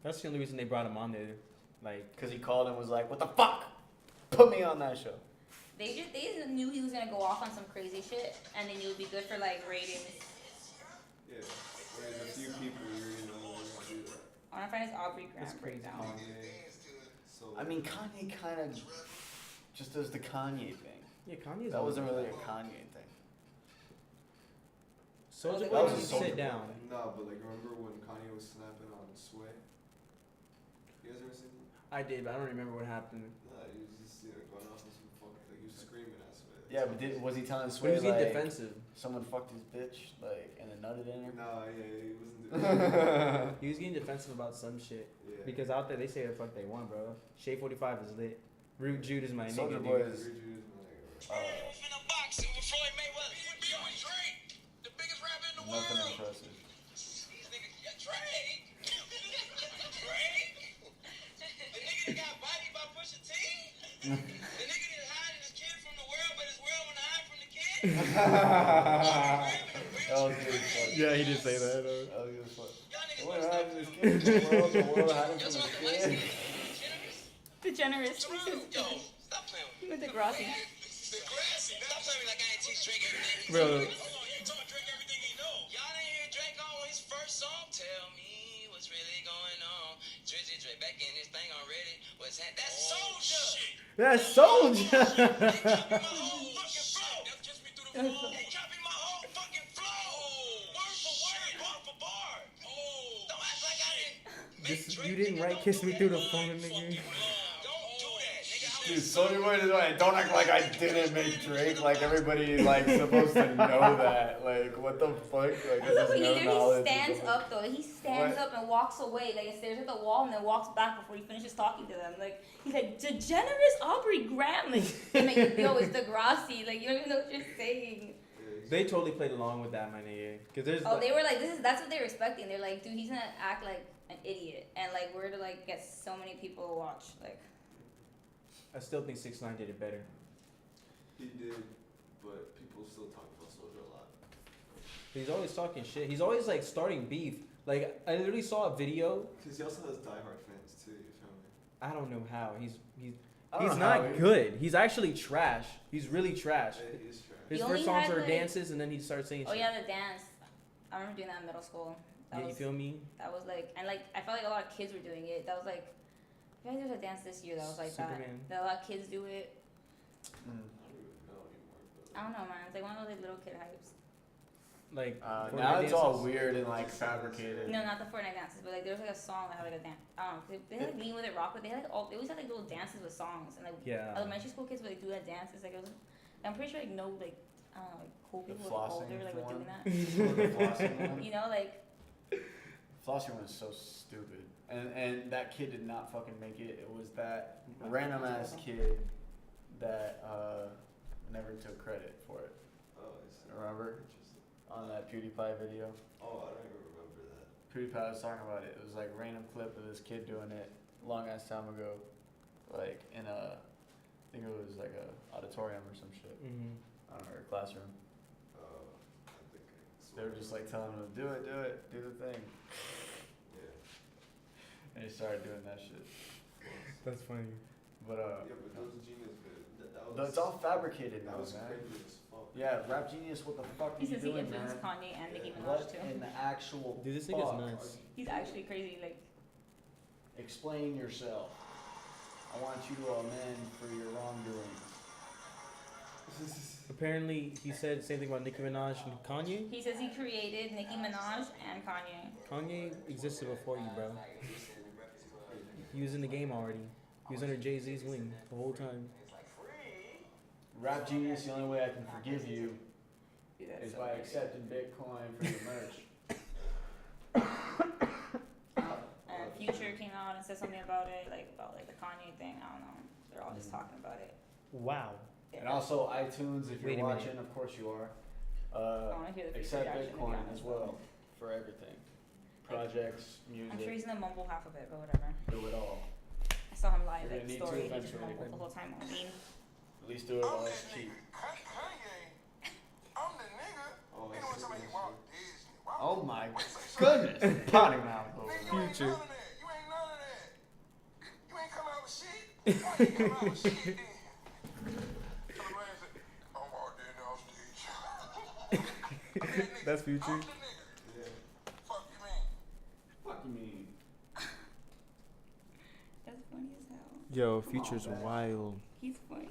Speaker 1: That's the only reason they brought him on there. Like,
Speaker 3: Because he called and was like, what the fuck? Put me on that show.
Speaker 2: They just knew he was gonna go off on some crazy shit, and they knew it'd be good for like ratings.
Speaker 5: Yeah. Whereas a few people you already know they're gonna do that.
Speaker 2: I wanna find his Aubrey Graham
Speaker 1: That's crazy.
Speaker 2: breakdown.
Speaker 5: Kanye. So.
Speaker 3: I mean, Kanye kind of just does the Kanye thing.
Speaker 1: yeah, Kanye's
Speaker 3: That
Speaker 1: on
Speaker 3: wasn't
Speaker 1: there.
Speaker 3: really a Kanye thing.
Speaker 1: Soulja
Speaker 2: That
Speaker 1: Boy
Speaker 2: was
Speaker 1: needs
Speaker 2: a
Speaker 1: to
Speaker 3: Soulja
Speaker 1: sit
Speaker 3: Boy
Speaker 1: down.
Speaker 3: thing.
Speaker 5: No, but like remember when Kanye was snapping on Sway? You guys ever seen that?
Speaker 1: I did, but I don't remember what happened.
Speaker 5: Nah, he was just going off on some fucking like he was screaming at Sway.
Speaker 3: Yeah, but was he telling
Speaker 1: But he
Speaker 3: Sway
Speaker 1: was getting
Speaker 3: like
Speaker 1: defensive.
Speaker 3: someone fucked his bitch like and then nutted in her?
Speaker 5: Nah, yeah, he wasn't doing that.
Speaker 1: He was getting defensive about some shit.
Speaker 5: Yeah.
Speaker 1: Because out there they say the fuck they want, bro. Shea 45 is lit. Root Jude is my
Speaker 3: Soulja
Speaker 1: nigga,
Speaker 3: Boy
Speaker 1: dude.
Speaker 3: is
Speaker 5: Richard is my nigga,
Speaker 3: nothing impressive.
Speaker 6: The nigga that got bodied by Pusha T? The nigga that hiding his kid from the world, but his world wanna hide from the kid?
Speaker 3: That was good as fuck.
Speaker 1: Yeah, he did say that.
Speaker 3: That was good as fuck.
Speaker 6: Y'all niggas
Speaker 3: What
Speaker 6: wanna
Speaker 3: happened
Speaker 6: stop
Speaker 3: to this kid? The world hiding
Speaker 6: Y'all
Speaker 3: from
Speaker 6: talking
Speaker 3: the
Speaker 6: light
Speaker 3: kid.
Speaker 6: skin?
Speaker 2: Degenerate.
Speaker 6: Yo, stop playing with me.
Speaker 2: With Degrassi.
Speaker 6: Degrassi. Stop playing like I ain't teach Drake everything he
Speaker 1: Bro.
Speaker 6: knows. Hold on, you taught Drake everything he knows. Y'all didn't hear Drake on his first song? Tell me what's really going on. Drizzy Drake back in this thing already. What's that? That's Soulja.
Speaker 1: That's Soulja.
Speaker 6: They copied my whole fucking flow. That gets me through the flow. They copied my whole fucking flow. Word for word, bar for bar. Don't act like I didn't make
Speaker 1: This,
Speaker 6: Drake,
Speaker 1: you didn't
Speaker 6: nigga.
Speaker 1: write
Speaker 6: Don't
Speaker 1: Kiss
Speaker 6: do
Speaker 1: Me
Speaker 6: that.
Speaker 1: Through the Phone, nigga.
Speaker 6: Don't do that, nigga.
Speaker 3: Dude, Soulja Boy is right. Don't act like I didn't make Drake. Like everybody like supposed to know that. Like what the fuck? Like
Speaker 2: Look,
Speaker 3: this
Speaker 2: he
Speaker 3: is no
Speaker 2: literally
Speaker 3: knowledge.
Speaker 2: stands up though. He stands
Speaker 3: What?
Speaker 2: up and walks away, like stares at the wall and then walks back before he finishes talking to them. Like he's like degenerate Aubrey Graham. Like they make you yo, it's Degrassi. Like you don't even know what you're saying.
Speaker 1: They totally played along with that, my nigga. Cause there's
Speaker 2: Oh, they were like, that's what they were expecting. They're like, dude, he's gonna act like an idiot, and like we're to like get so many people to watch. Like
Speaker 1: I still think 6ix9ine did it better.
Speaker 5: He did, but people still talk about Soulja a lot.
Speaker 1: He's always talking shit. He's always like starting beef. Like I literally saw a video.
Speaker 5: Cause he also has diehard fans too. You feel me?
Speaker 1: I don't know how. He's
Speaker 3: I don't
Speaker 1: he's
Speaker 3: know how
Speaker 1: not
Speaker 3: he-
Speaker 1: good. He's actually trash. He's really trash.
Speaker 5: Yeah, he is trash.
Speaker 1: His
Speaker 2: He
Speaker 1: first
Speaker 2: only
Speaker 1: songs
Speaker 2: had,
Speaker 1: are
Speaker 2: like-
Speaker 1: dances, and then he starts saying
Speaker 2: oh
Speaker 1: shit.
Speaker 2: yeah, the dance. I remember doing that in middle school. That
Speaker 1: Yeah, you
Speaker 2: was
Speaker 1: feel me?
Speaker 2: that was like, and like I felt like a lot of kids were doing it. That was like, I think there was a dance this year that was like
Speaker 1: Superman.
Speaker 2: that. A lot of kids do it.
Speaker 3: Mm.
Speaker 5: I don't even know anymore. But
Speaker 2: I don't know, man. It's like one of those like, little kid hypes.
Speaker 1: Like Fortnite
Speaker 3: Now it's all
Speaker 1: dances.
Speaker 3: weird and like fabricated.
Speaker 2: No, not the Fortnite dances, but like there was like a song that had like a dance. I don't know. They had like Lean With It, Rock With It. They had like all. They always had like little dances with songs, and like
Speaker 1: Yeah.
Speaker 2: elementary school kids would like do that dance. It's like it was. I'm pretty sure like no like I don't know like cool
Speaker 3: The
Speaker 2: people like
Speaker 3: flossing
Speaker 2: older like were doing
Speaker 3: one.
Speaker 2: that.
Speaker 3: The flossing one.
Speaker 2: You know like
Speaker 3: Flossing was so stupid, and that kid did not fucking make it. It was that random ass kid that never took credit for it.
Speaker 5: Oh, I see.
Speaker 3: Remember
Speaker 5: Interesting.
Speaker 3: on that PewDiePie video?
Speaker 5: Oh, I don't even remember that.
Speaker 3: PewDiePie was talking about it. It was like a random clip of this kid doing it long ass time ago, like in a, I think it was like a auditorium or some shit.
Speaker 1: Mm-hmm.
Speaker 3: I don't know, or a classroom.
Speaker 5: I think
Speaker 3: They were just like telling him, do it, do the thing.
Speaker 5: Yeah.
Speaker 3: And he started doing that shit.
Speaker 1: That's funny.
Speaker 3: But
Speaker 5: Yeah, but those genius videos, that was.
Speaker 3: it's all fabricated
Speaker 5: That
Speaker 3: now,
Speaker 5: was
Speaker 3: man.
Speaker 5: crazy as fuck.
Speaker 3: Yeah, Rap Genius, what the fuck are
Speaker 2: He
Speaker 3: you
Speaker 2: says he
Speaker 3: doing,
Speaker 2: influenced
Speaker 3: man?
Speaker 2: Kanye and Nicki
Speaker 5: Yeah.
Speaker 2: Minaj
Speaker 3: What
Speaker 2: too.
Speaker 3: in the actual
Speaker 1: Dude, this nigga's
Speaker 3: fuck?
Speaker 1: nuts.
Speaker 2: He's actually crazy. Like,
Speaker 3: Explain yourself. I want you to amend for your wrongdoings.
Speaker 1: Apparently, he said the same thing about Nicki Minaj and Kanye.
Speaker 2: he says he created Nicki Minaj and Kanye.
Speaker 1: Kanye existed before you, bro. He was in the game already. He was under Jay-Z's wing the whole time.
Speaker 3: Rap Genius, the only way I can forgive you
Speaker 2: Dude, that's
Speaker 3: is
Speaker 2: so
Speaker 3: by
Speaker 2: crazy.
Speaker 3: accepting Bitcoin for your merch.
Speaker 2: And Future came out and said something about it, like the Kanye thing. I don't know. They're all just talking about it.
Speaker 1: Wow.
Speaker 3: And also iTunes, if
Speaker 1: Wait
Speaker 3: you're
Speaker 1: a minute.
Speaker 3: watching, of course you are.
Speaker 2: I want to hear the Future
Speaker 3: Accept
Speaker 2: reaction, to be
Speaker 3: Bitcoin
Speaker 2: honest.
Speaker 3: as well for everything. Projects,
Speaker 2: I'm sure
Speaker 3: music,
Speaker 2: he's gonna mumble half of it, but whatever.
Speaker 3: do it all.
Speaker 2: I saw him live
Speaker 3: You're
Speaker 2: at
Speaker 3: gonna need to
Speaker 2: Story. He just
Speaker 3: eventually.
Speaker 2: mumbled the whole time. I mean,
Speaker 3: At least do it while it's cheap.
Speaker 4: I'm the nigga.
Speaker 5: Oh, I
Speaker 4: You know what
Speaker 5: see
Speaker 4: somebody
Speaker 5: that
Speaker 4: Walt
Speaker 5: shit.
Speaker 4: Disney. Why
Speaker 3: Oh
Speaker 4: would
Speaker 3: my
Speaker 4: you say
Speaker 3: goodness. Potty mouth over
Speaker 4: Nigga,
Speaker 3: there.
Speaker 4: you ain't
Speaker 1: Future.
Speaker 4: none of that. You ain't none of that. You ain't come out with shit. Why you come out with shit then? So the man said, I'm Walt Disney on stage.
Speaker 1: That's Future.
Speaker 4: I'm the nigga.
Speaker 5: Yeah.
Speaker 4: Fuck you mean?
Speaker 3: Fuck you mean?
Speaker 2: that's funny as hell.
Speaker 1: Yo, Future's wild.
Speaker 2: He's funny.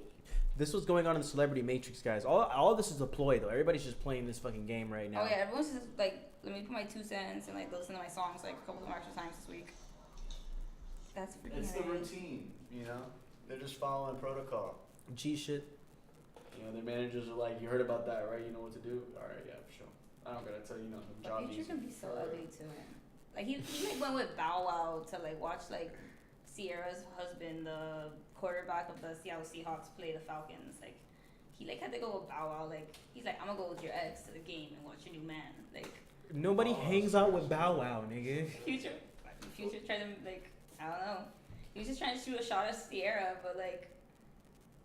Speaker 1: This was going on in the Celebrity Matrix, guys. All this is a ploy, though. Everybody's just playing this fucking game right now.
Speaker 2: Oh yeah, everyone's just like, let me put my 2 cents and like listen to my songs like a couple of extra times this week. That's freaking
Speaker 3: It's the
Speaker 2: hilarious.
Speaker 3: routine, you know? They're just following protocol.
Speaker 1: G shit.
Speaker 3: You know, their managers are like, you heard about that, right? You know what to do? Alright, yeah, for sure. I don't gotta tell you nothing.
Speaker 2: But
Speaker 3: Job
Speaker 2: Future
Speaker 3: easy.
Speaker 2: can be so ugly too. Like he like went with Bow Wow to like watch like Sierra's husband, the quarterback of the Seattle Seahawks, play the Falcons. Like he like had to go with Bow Wow. Like he's like, I'm gonna go with your ex to the game and watch your new man. Like
Speaker 1: Nobody hangs out with Bow Wow, nigga.
Speaker 2: Future tried to like, I don't know. He was just trying to shoot a shot at Sierra, but like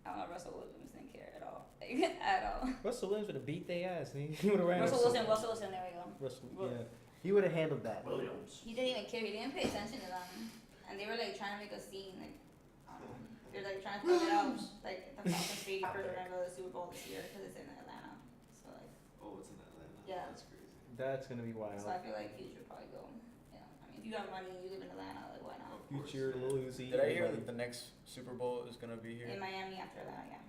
Speaker 2: I don't know, Russell Williams didn't care at all. Like at all.
Speaker 1: Russell Williams would have beat their ass, nigga. He would have ran.
Speaker 2: Russell Wilson, there we go.
Speaker 1: Russell, yeah. He would have handled that.
Speaker 3: Williams.
Speaker 2: He didn't even care. He didn't pay attention to them, and they were like trying to make a scene. Like, they're like trying to throw it out. Like the Falcons Stadium for the Super Bowl this year because it's in Atlanta. So like,
Speaker 5: Oh, it's in Atlanta.
Speaker 2: Yeah.
Speaker 5: That's crazy.
Speaker 1: That's gonna be wild.
Speaker 2: so I feel like Future would probably go. You know, I mean, if you got money, you live in Atlanta. Like, why not?
Speaker 5: Of course.
Speaker 1: Future, Lil Uzi.
Speaker 3: Did I hear
Speaker 1: everybody.
Speaker 3: that the next Super Bowl is gonna be here?
Speaker 2: In Miami after Atlanta, yeah.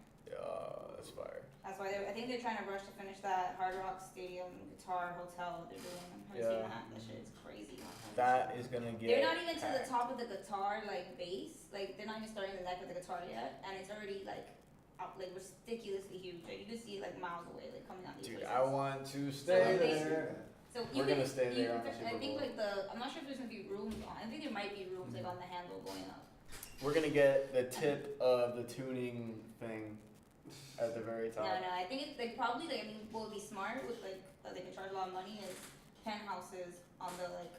Speaker 3: That's fire.
Speaker 2: That's why I think they're trying to rush to finish that Hard Rock Stadium guitar hotel they're doing. Have you seen
Speaker 3: Yeah.
Speaker 2: that? That shit is crazy.
Speaker 3: That is gonna get.
Speaker 2: They're not even to the
Speaker 3: packed.
Speaker 2: top of the guitar like base. Like they're not even starting the neck of the guitar yet, and it's already like up, like ridiculously huge. Like you can see it like miles away, like coming out these
Speaker 3: Dude,
Speaker 2: places.
Speaker 3: I want to stay
Speaker 2: they-
Speaker 3: there.
Speaker 2: So
Speaker 3: We're gonna stay there on the
Speaker 2: I
Speaker 3: Super
Speaker 2: think
Speaker 3: Bowl.
Speaker 2: like I'm not sure if there's gonna be rooms on. I think there might be rooms like on the handle going up.
Speaker 3: We're gonna get the tip of the tuning thing at the very top.
Speaker 2: No, I think it's like probably like I mean what would be smart with like that they can charge a lot of money is penthouses on the like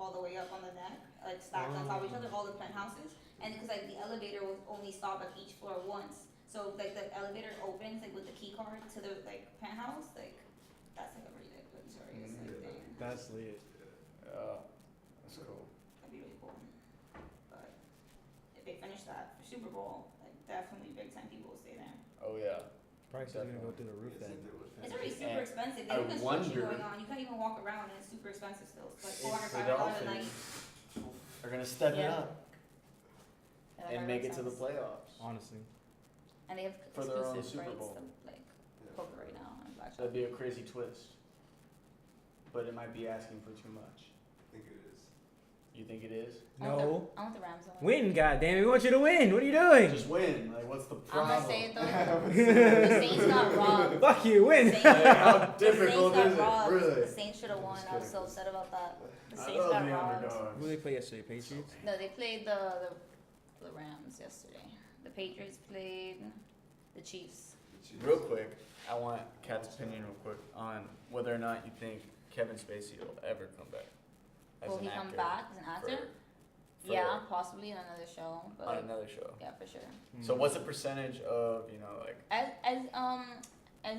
Speaker 2: all the way up on the neck, like stacked on top of each other, all the penthouses, and because like the elevator will only stop at each floor once, so like the elevator opens like with the key card to the like penthouse, like that's like a really like luxurious like, thing.
Speaker 1: That's lit.
Speaker 3: That's cool.
Speaker 2: That'd be really cool. But if they finish that for Super Bowl, like definitely big time people will stay there.
Speaker 3: Oh yeah.
Speaker 1: Price is gonna go through the roof
Speaker 5: Yes,
Speaker 1: then.
Speaker 5: it would.
Speaker 2: It's already super
Speaker 3: And
Speaker 2: expensive. They
Speaker 3: I
Speaker 2: have construction
Speaker 3: wonder-
Speaker 2: going on. You can't even walk around, and it's super expensive still. It's like
Speaker 3: If
Speaker 2: $400,
Speaker 3: the
Speaker 2: $500 a night.
Speaker 3: Dolphins are gonna step it
Speaker 2: Yeah.
Speaker 3: up
Speaker 2: Yeah,
Speaker 3: and
Speaker 2: that
Speaker 3: make
Speaker 2: makes
Speaker 3: it to the
Speaker 2: sense.
Speaker 3: playoffs.
Speaker 1: Honestly.
Speaker 2: And they have
Speaker 3: for their own
Speaker 2: exclusive
Speaker 3: Super
Speaker 2: rights
Speaker 3: Bowl.
Speaker 2: to like
Speaker 5: Yeah.
Speaker 2: poker right now on Blackjack.
Speaker 3: That'd be a crazy twist. But it might be asking for too much.
Speaker 5: I think it is.
Speaker 3: You think it is?
Speaker 1: No.
Speaker 2: I want the Rams to
Speaker 1: Win, goddammit. We want you to win. What are you doing?
Speaker 3: Just win. Like, what's the
Speaker 2: I'm
Speaker 3: problem?
Speaker 2: gonna say it though. The Saints got robbed.
Speaker 1: Fuck you, win.
Speaker 2: Saints,
Speaker 3: Like, how
Speaker 2: the
Speaker 3: difficult
Speaker 2: Saints
Speaker 3: is
Speaker 2: got
Speaker 3: it?
Speaker 2: robbed.
Speaker 3: Really?
Speaker 2: The Saints should have won. I was so upset about that. The
Speaker 3: I
Speaker 2: Saints
Speaker 3: love
Speaker 2: got
Speaker 3: the
Speaker 2: robbed.
Speaker 3: underdogs.
Speaker 1: Who did they play yesterday? Patriots?
Speaker 2: No, they played the Rams yesterday. The Patriots played the Chiefs.
Speaker 3: Real quick, I want Kat's opinion real quick on whether or not you think Kevin Spacey will ever come back. As
Speaker 2: Will
Speaker 3: an
Speaker 2: he come
Speaker 3: actor
Speaker 2: back as an actor?
Speaker 3: for-
Speaker 2: Yeah, possibly in another show. But
Speaker 3: on
Speaker 2: like,
Speaker 3: another show.
Speaker 2: yeah, for sure.
Speaker 3: So what's the percentage of, like,
Speaker 2: As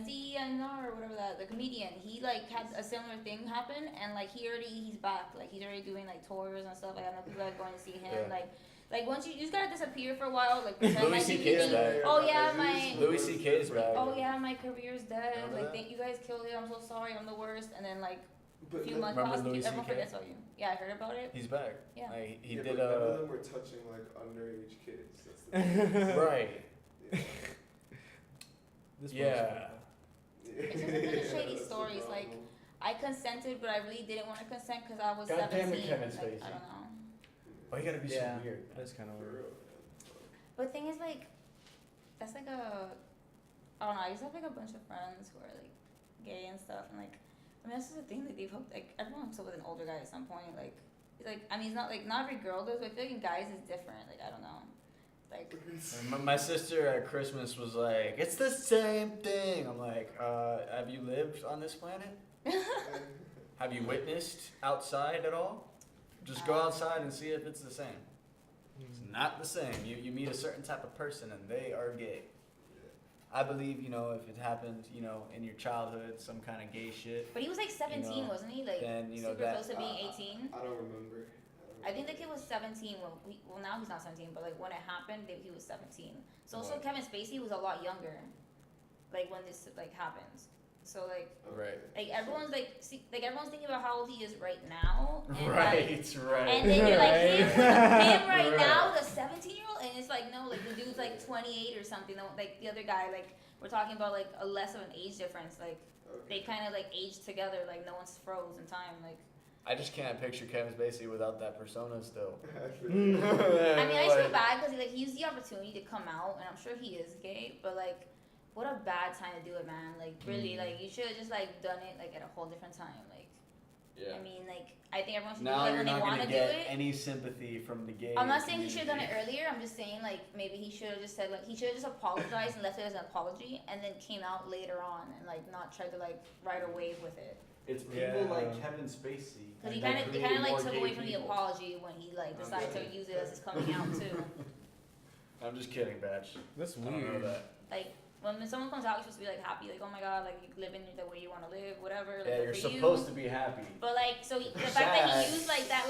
Speaker 2: the or whatever the comedian, he like had a similar thing happen, and like he's back, like he's already doing like tours and stuff. Like I know people are going to see him,
Speaker 3: Yeah.
Speaker 2: like once you just gotta disappear for a while, like pretend
Speaker 3: Louis
Speaker 2: like you
Speaker 3: CK is
Speaker 2: think,
Speaker 3: back.
Speaker 2: oh yeah, my
Speaker 3: Louis C.K.'s back.
Speaker 2: oh yeah, my career's dead.
Speaker 3: Remember
Speaker 2: Like
Speaker 3: that?
Speaker 2: thank you guys killed it. I'm so sorry. I'm the worst. And then like a
Speaker 5: But
Speaker 2: few
Speaker 5: none
Speaker 2: months
Speaker 3: Remember
Speaker 2: passed,
Speaker 3: Louis
Speaker 2: everyone
Speaker 3: CK?
Speaker 2: forgets about you. Yeah, I heard about it.
Speaker 3: He's back.
Speaker 2: Yeah.
Speaker 3: Like, he
Speaker 5: yeah,
Speaker 3: did
Speaker 5: but none of them were touching like underage kids. That's the thing.
Speaker 3: right.
Speaker 5: Yeah.
Speaker 1: This
Speaker 3: Yeah.
Speaker 2: It's just a bunch of
Speaker 5: Yeah,
Speaker 2: shady
Speaker 5: that's the
Speaker 2: stories, like,
Speaker 5: problem.
Speaker 2: I consented, but I really didn't want to consent because I was
Speaker 3: God damn it,
Speaker 2: 17.
Speaker 3: Kevin
Speaker 2: like,
Speaker 3: Spacey.
Speaker 2: I don't know.
Speaker 3: Why you gotta be
Speaker 1: Yeah.
Speaker 3: so weird?
Speaker 1: That's kind of
Speaker 5: For
Speaker 1: weird.
Speaker 5: real, man.
Speaker 2: But the thing is, like, that's like I don't know, I used to have like a bunch of friends who are like gay and stuff, and like, I mean, that's just the thing, like, they've hooked, like, everyone hooks up with an older guy at some point, like, it's like, I mean, it's not like, not every girl does, but I feel like in guys it's different, like, I don't know. Like,
Speaker 3: My sister at Christmas was like, "It's the same thing." I'm like, "Have you lived on this planet? Have you witnessed outside at all? Just go outside and see if it's the same. It's not the same. You meet a certain type of person and they are gay. I believe, if it happened, in your childhood, some kind of gay shit,
Speaker 2: but he was like 17, wasn't he? Like,
Speaker 3: then,
Speaker 2: super
Speaker 3: that-
Speaker 2: close to being 18.
Speaker 5: I don't remember.
Speaker 2: I think the kid was 17 well now he's not 17, but like when it happened, he was 17. So also
Speaker 3: Right.
Speaker 2: Kevin Spacey was a lot younger, like when this like happens. So like
Speaker 3: Right.
Speaker 2: everyone's everyone's thinking about how old he is right now. And
Speaker 3: Right,
Speaker 2: Like,
Speaker 3: right.
Speaker 2: and then you're like him, him right
Speaker 3: Right.
Speaker 2: now, the 17-year-old, and it's like no, like the dude's like 28 or something. Like the other guy, like we're talking about like a less of an age difference. Like they kind of like aged together. Like no one's froze in time. Like.
Speaker 3: I just can't picture Kevin Spacey without that persona still.
Speaker 2: I mean, I just feel bad because he used the opportunity to come out, and I'm sure he is gay, but like, what a bad time to do it, man. Like, really, like, you should have just like done it like at a whole different time. Like,
Speaker 3: Yeah.
Speaker 2: I mean, like, I think everyone should
Speaker 3: Now
Speaker 2: do it
Speaker 3: you're
Speaker 2: when they
Speaker 3: not
Speaker 2: want
Speaker 3: gonna
Speaker 2: to do
Speaker 3: get
Speaker 2: it.
Speaker 3: any sympathy from the gay.
Speaker 2: I'm not saying he should have done it
Speaker 3: community.
Speaker 2: earlier. I'm just saying like maybe he should have just said like he should have just apologized and left it as an apology, and then came out later on and like not tried to like ride a wave with it.
Speaker 3: It's people
Speaker 1: Yeah.
Speaker 3: like Kevin Spacey.
Speaker 2: Because he
Speaker 3: that
Speaker 2: kind of
Speaker 3: create
Speaker 2: like
Speaker 3: more
Speaker 2: took
Speaker 3: gay
Speaker 2: away from the
Speaker 3: people.
Speaker 2: apology when he like decided to use it as his coming out too.
Speaker 3: I'm just kidding, Batch.
Speaker 1: That's
Speaker 3: I don't know
Speaker 1: weird.
Speaker 3: that.
Speaker 2: Like when someone comes out, you're supposed to be like happy, like oh my god, like you living the way you want to live, whatever. Like,
Speaker 3: Yeah,
Speaker 2: good
Speaker 3: you're
Speaker 2: for
Speaker 3: supposed
Speaker 2: you.
Speaker 3: to be happy.
Speaker 2: But like, so the fact that he
Speaker 3: Sad.
Speaker 2: used like that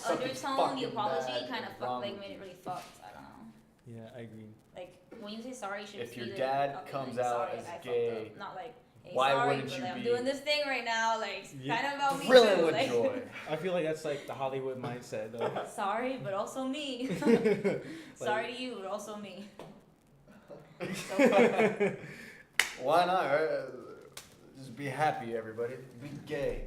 Speaker 3: Something's
Speaker 2: undertone, the
Speaker 3: fucking
Speaker 2: apology,
Speaker 3: bad
Speaker 2: kind of
Speaker 3: wrong
Speaker 2: like
Speaker 3: with
Speaker 2: made it
Speaker 3: you.
Speaker 2: really fucked. I don't know.
Speaker 1: Yeah, I agree.
Speaker 2: Like when you say sorry, you should
Speaker 3: If
Speaker 2: just
Speaker 3: your
Speaker 2: be like,
Speaker 3: dad
Speaker 2: okay,
Speaker 3: comes
Speaker 2: like,
Speaker 3: out
Speaker 2: sorry,
Speaker 3: as
Speaker 2: I fucked
Speaker 3: gay,
Speaker 2: up. Not like, hey,
Speaker 3: why
Speaker 2: sorry,
Speaker 3: wouldn't
Speaker 2: but
Speaker 3: you
Speaker 2: like, I'm
Speaker 3: be
Speaker 2: doing this thing right now, like it's
Speaker 1: Yeah.
Speaker 2: kind of about me
Speaker 3: Thrilling
Speaker 2: too.
Speaker 3: with
Speaker 2: Like,
Speaker 3: joy.
Speaker 1: I feel like that's like the Hollywood mindset, though.
Speaker 2: sorry, but also me. Sorry to you, but also me.
Speaker 3: Why not? Right? Just be happy, everybody. Be gay.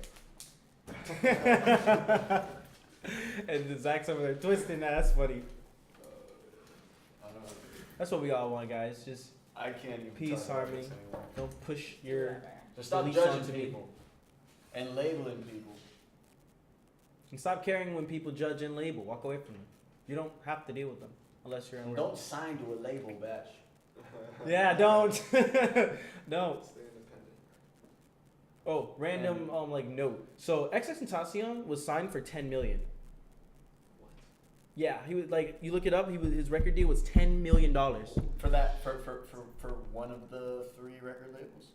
Speaker 1: And Zach's over there twisting that. That's funny.
Speaker 3: I don't know.
Speaker 1: That's what we all want, guys. Just
Speaker 3: I can't even.
Speaker 1: Peace,
Speaker 3: talk about
Speaker 1: harmony.
Speaker 3: this anymore.
Speaker 1: don't push your.
Speaker 3: Just stop
Speaker 1: beliefs
Speaker 3: judging
Speaker 1: onto me.
Speaker 3: people and labeling people.
Speaker 1: And stop caring when people judge and label. Walk away from them. You don't have to deal with them unless you're
Speaker 3: And
Speaker 1: unwilling.
Speaker 3: don't sign to a label, Batch.
Speaker 1: Yeah, don't. don't.
Speaker 5: Stay independent.
Speaker 1: Oh, random like note. So XXXTentacion was signed for 10 million.
Speaker 5: What?
Speaker 1: Yeah, he was like you look it up. His record deal was $10 million.
Speaker 3: For that, for one of the 3 record labels.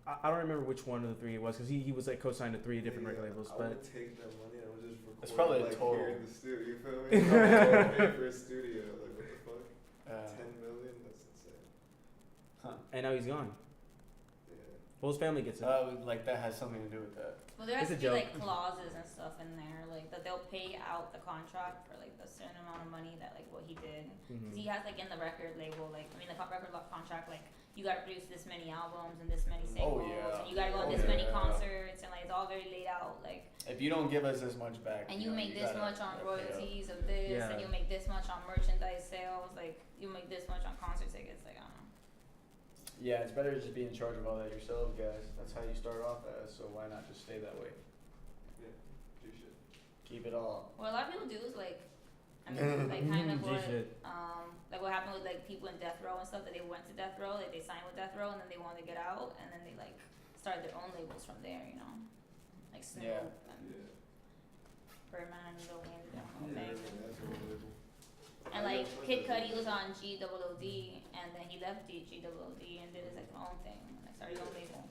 Speaker 1: I don't remember which one of the 3 it was because he was like co-signed to 3 different record
Speaker 5: Yeah,
Speaker 1: labels.
Speaker 5: I
Speaker 1: But
Speaker 5: would take that money and I would just record
Speaker 3: It's probably a
Speaker 5: like
Speaker 3: total.
Speaker 5: here in the studio. You feel me? Probably pay for a studio. Like what the fuck? 10 million? That's insane.
Speaker 1: and now he's gone.
Speaker 5: Yeah.
Speaker 1: Well, his family gets it.
Speaker 3: Like that has something to do with that.
Speaker 2: Well, there has
Speaker 1: It's
Speaker 2: to
Speaker 1: a
Speaker 2: be
Speaker 1: joke.
Speaker 2: like clauses and stuff in there, like that they'll pay out the contract for like a certain amount of money that like what he did. Because he has like in the record label, like I mean the contract, like you got to produce this many albums and this many singles,
Speaker 3: yeah.
Speaker 2: and you got to go on
Speaker 3: Oh,
Speaker 2: this many
Speaker 3: yeah.
Speaker 2: concerts, and like it's all very laid out. Like
Speaker 3: if you don't give us this much back,
Speaker 2: And you
Speaker 3: know,
Speaker 2: make this
Speaker 3: gotta-
Speaker 2: much on
Speaker 3: gotta pay up.
Speaker 2: royalties of this,
Speaker 1: Yeah.
Speaker 2: and you make this much on merchandise sales, like you make this much on concert tickets, like I don't know.
Speaker 3: Yeah, it's better to just be in charge of all that yourselves, guys. That's how you start off as, so why not just stay that way?
Speaker 5: Yeah, do shit.
Speaker 3: Keep it all.
Speaker 2: What a lot of people do is like, I mean, like kind of what,
Speaker 1: G-shit.
Speaker 2: like what happened with like people in death row and stuff, that they went to death row, like they signed with death row, and then they wanted to get out, and then they like started their own labels from there, you know, like Snoop
Speaker 3: Yeah.
Speaker 2: and
Speaker 5: Yeah.
Speaker 2: Birdman and Lil Wayne, their own
Speaker 5: Yeah,
Speaker 2: thing.
Speaker 5: that's a little label.
Speaker 2: And like Kid Cudi was on GOOD, and then he left GOOD and did his like own thing, and like started his own label.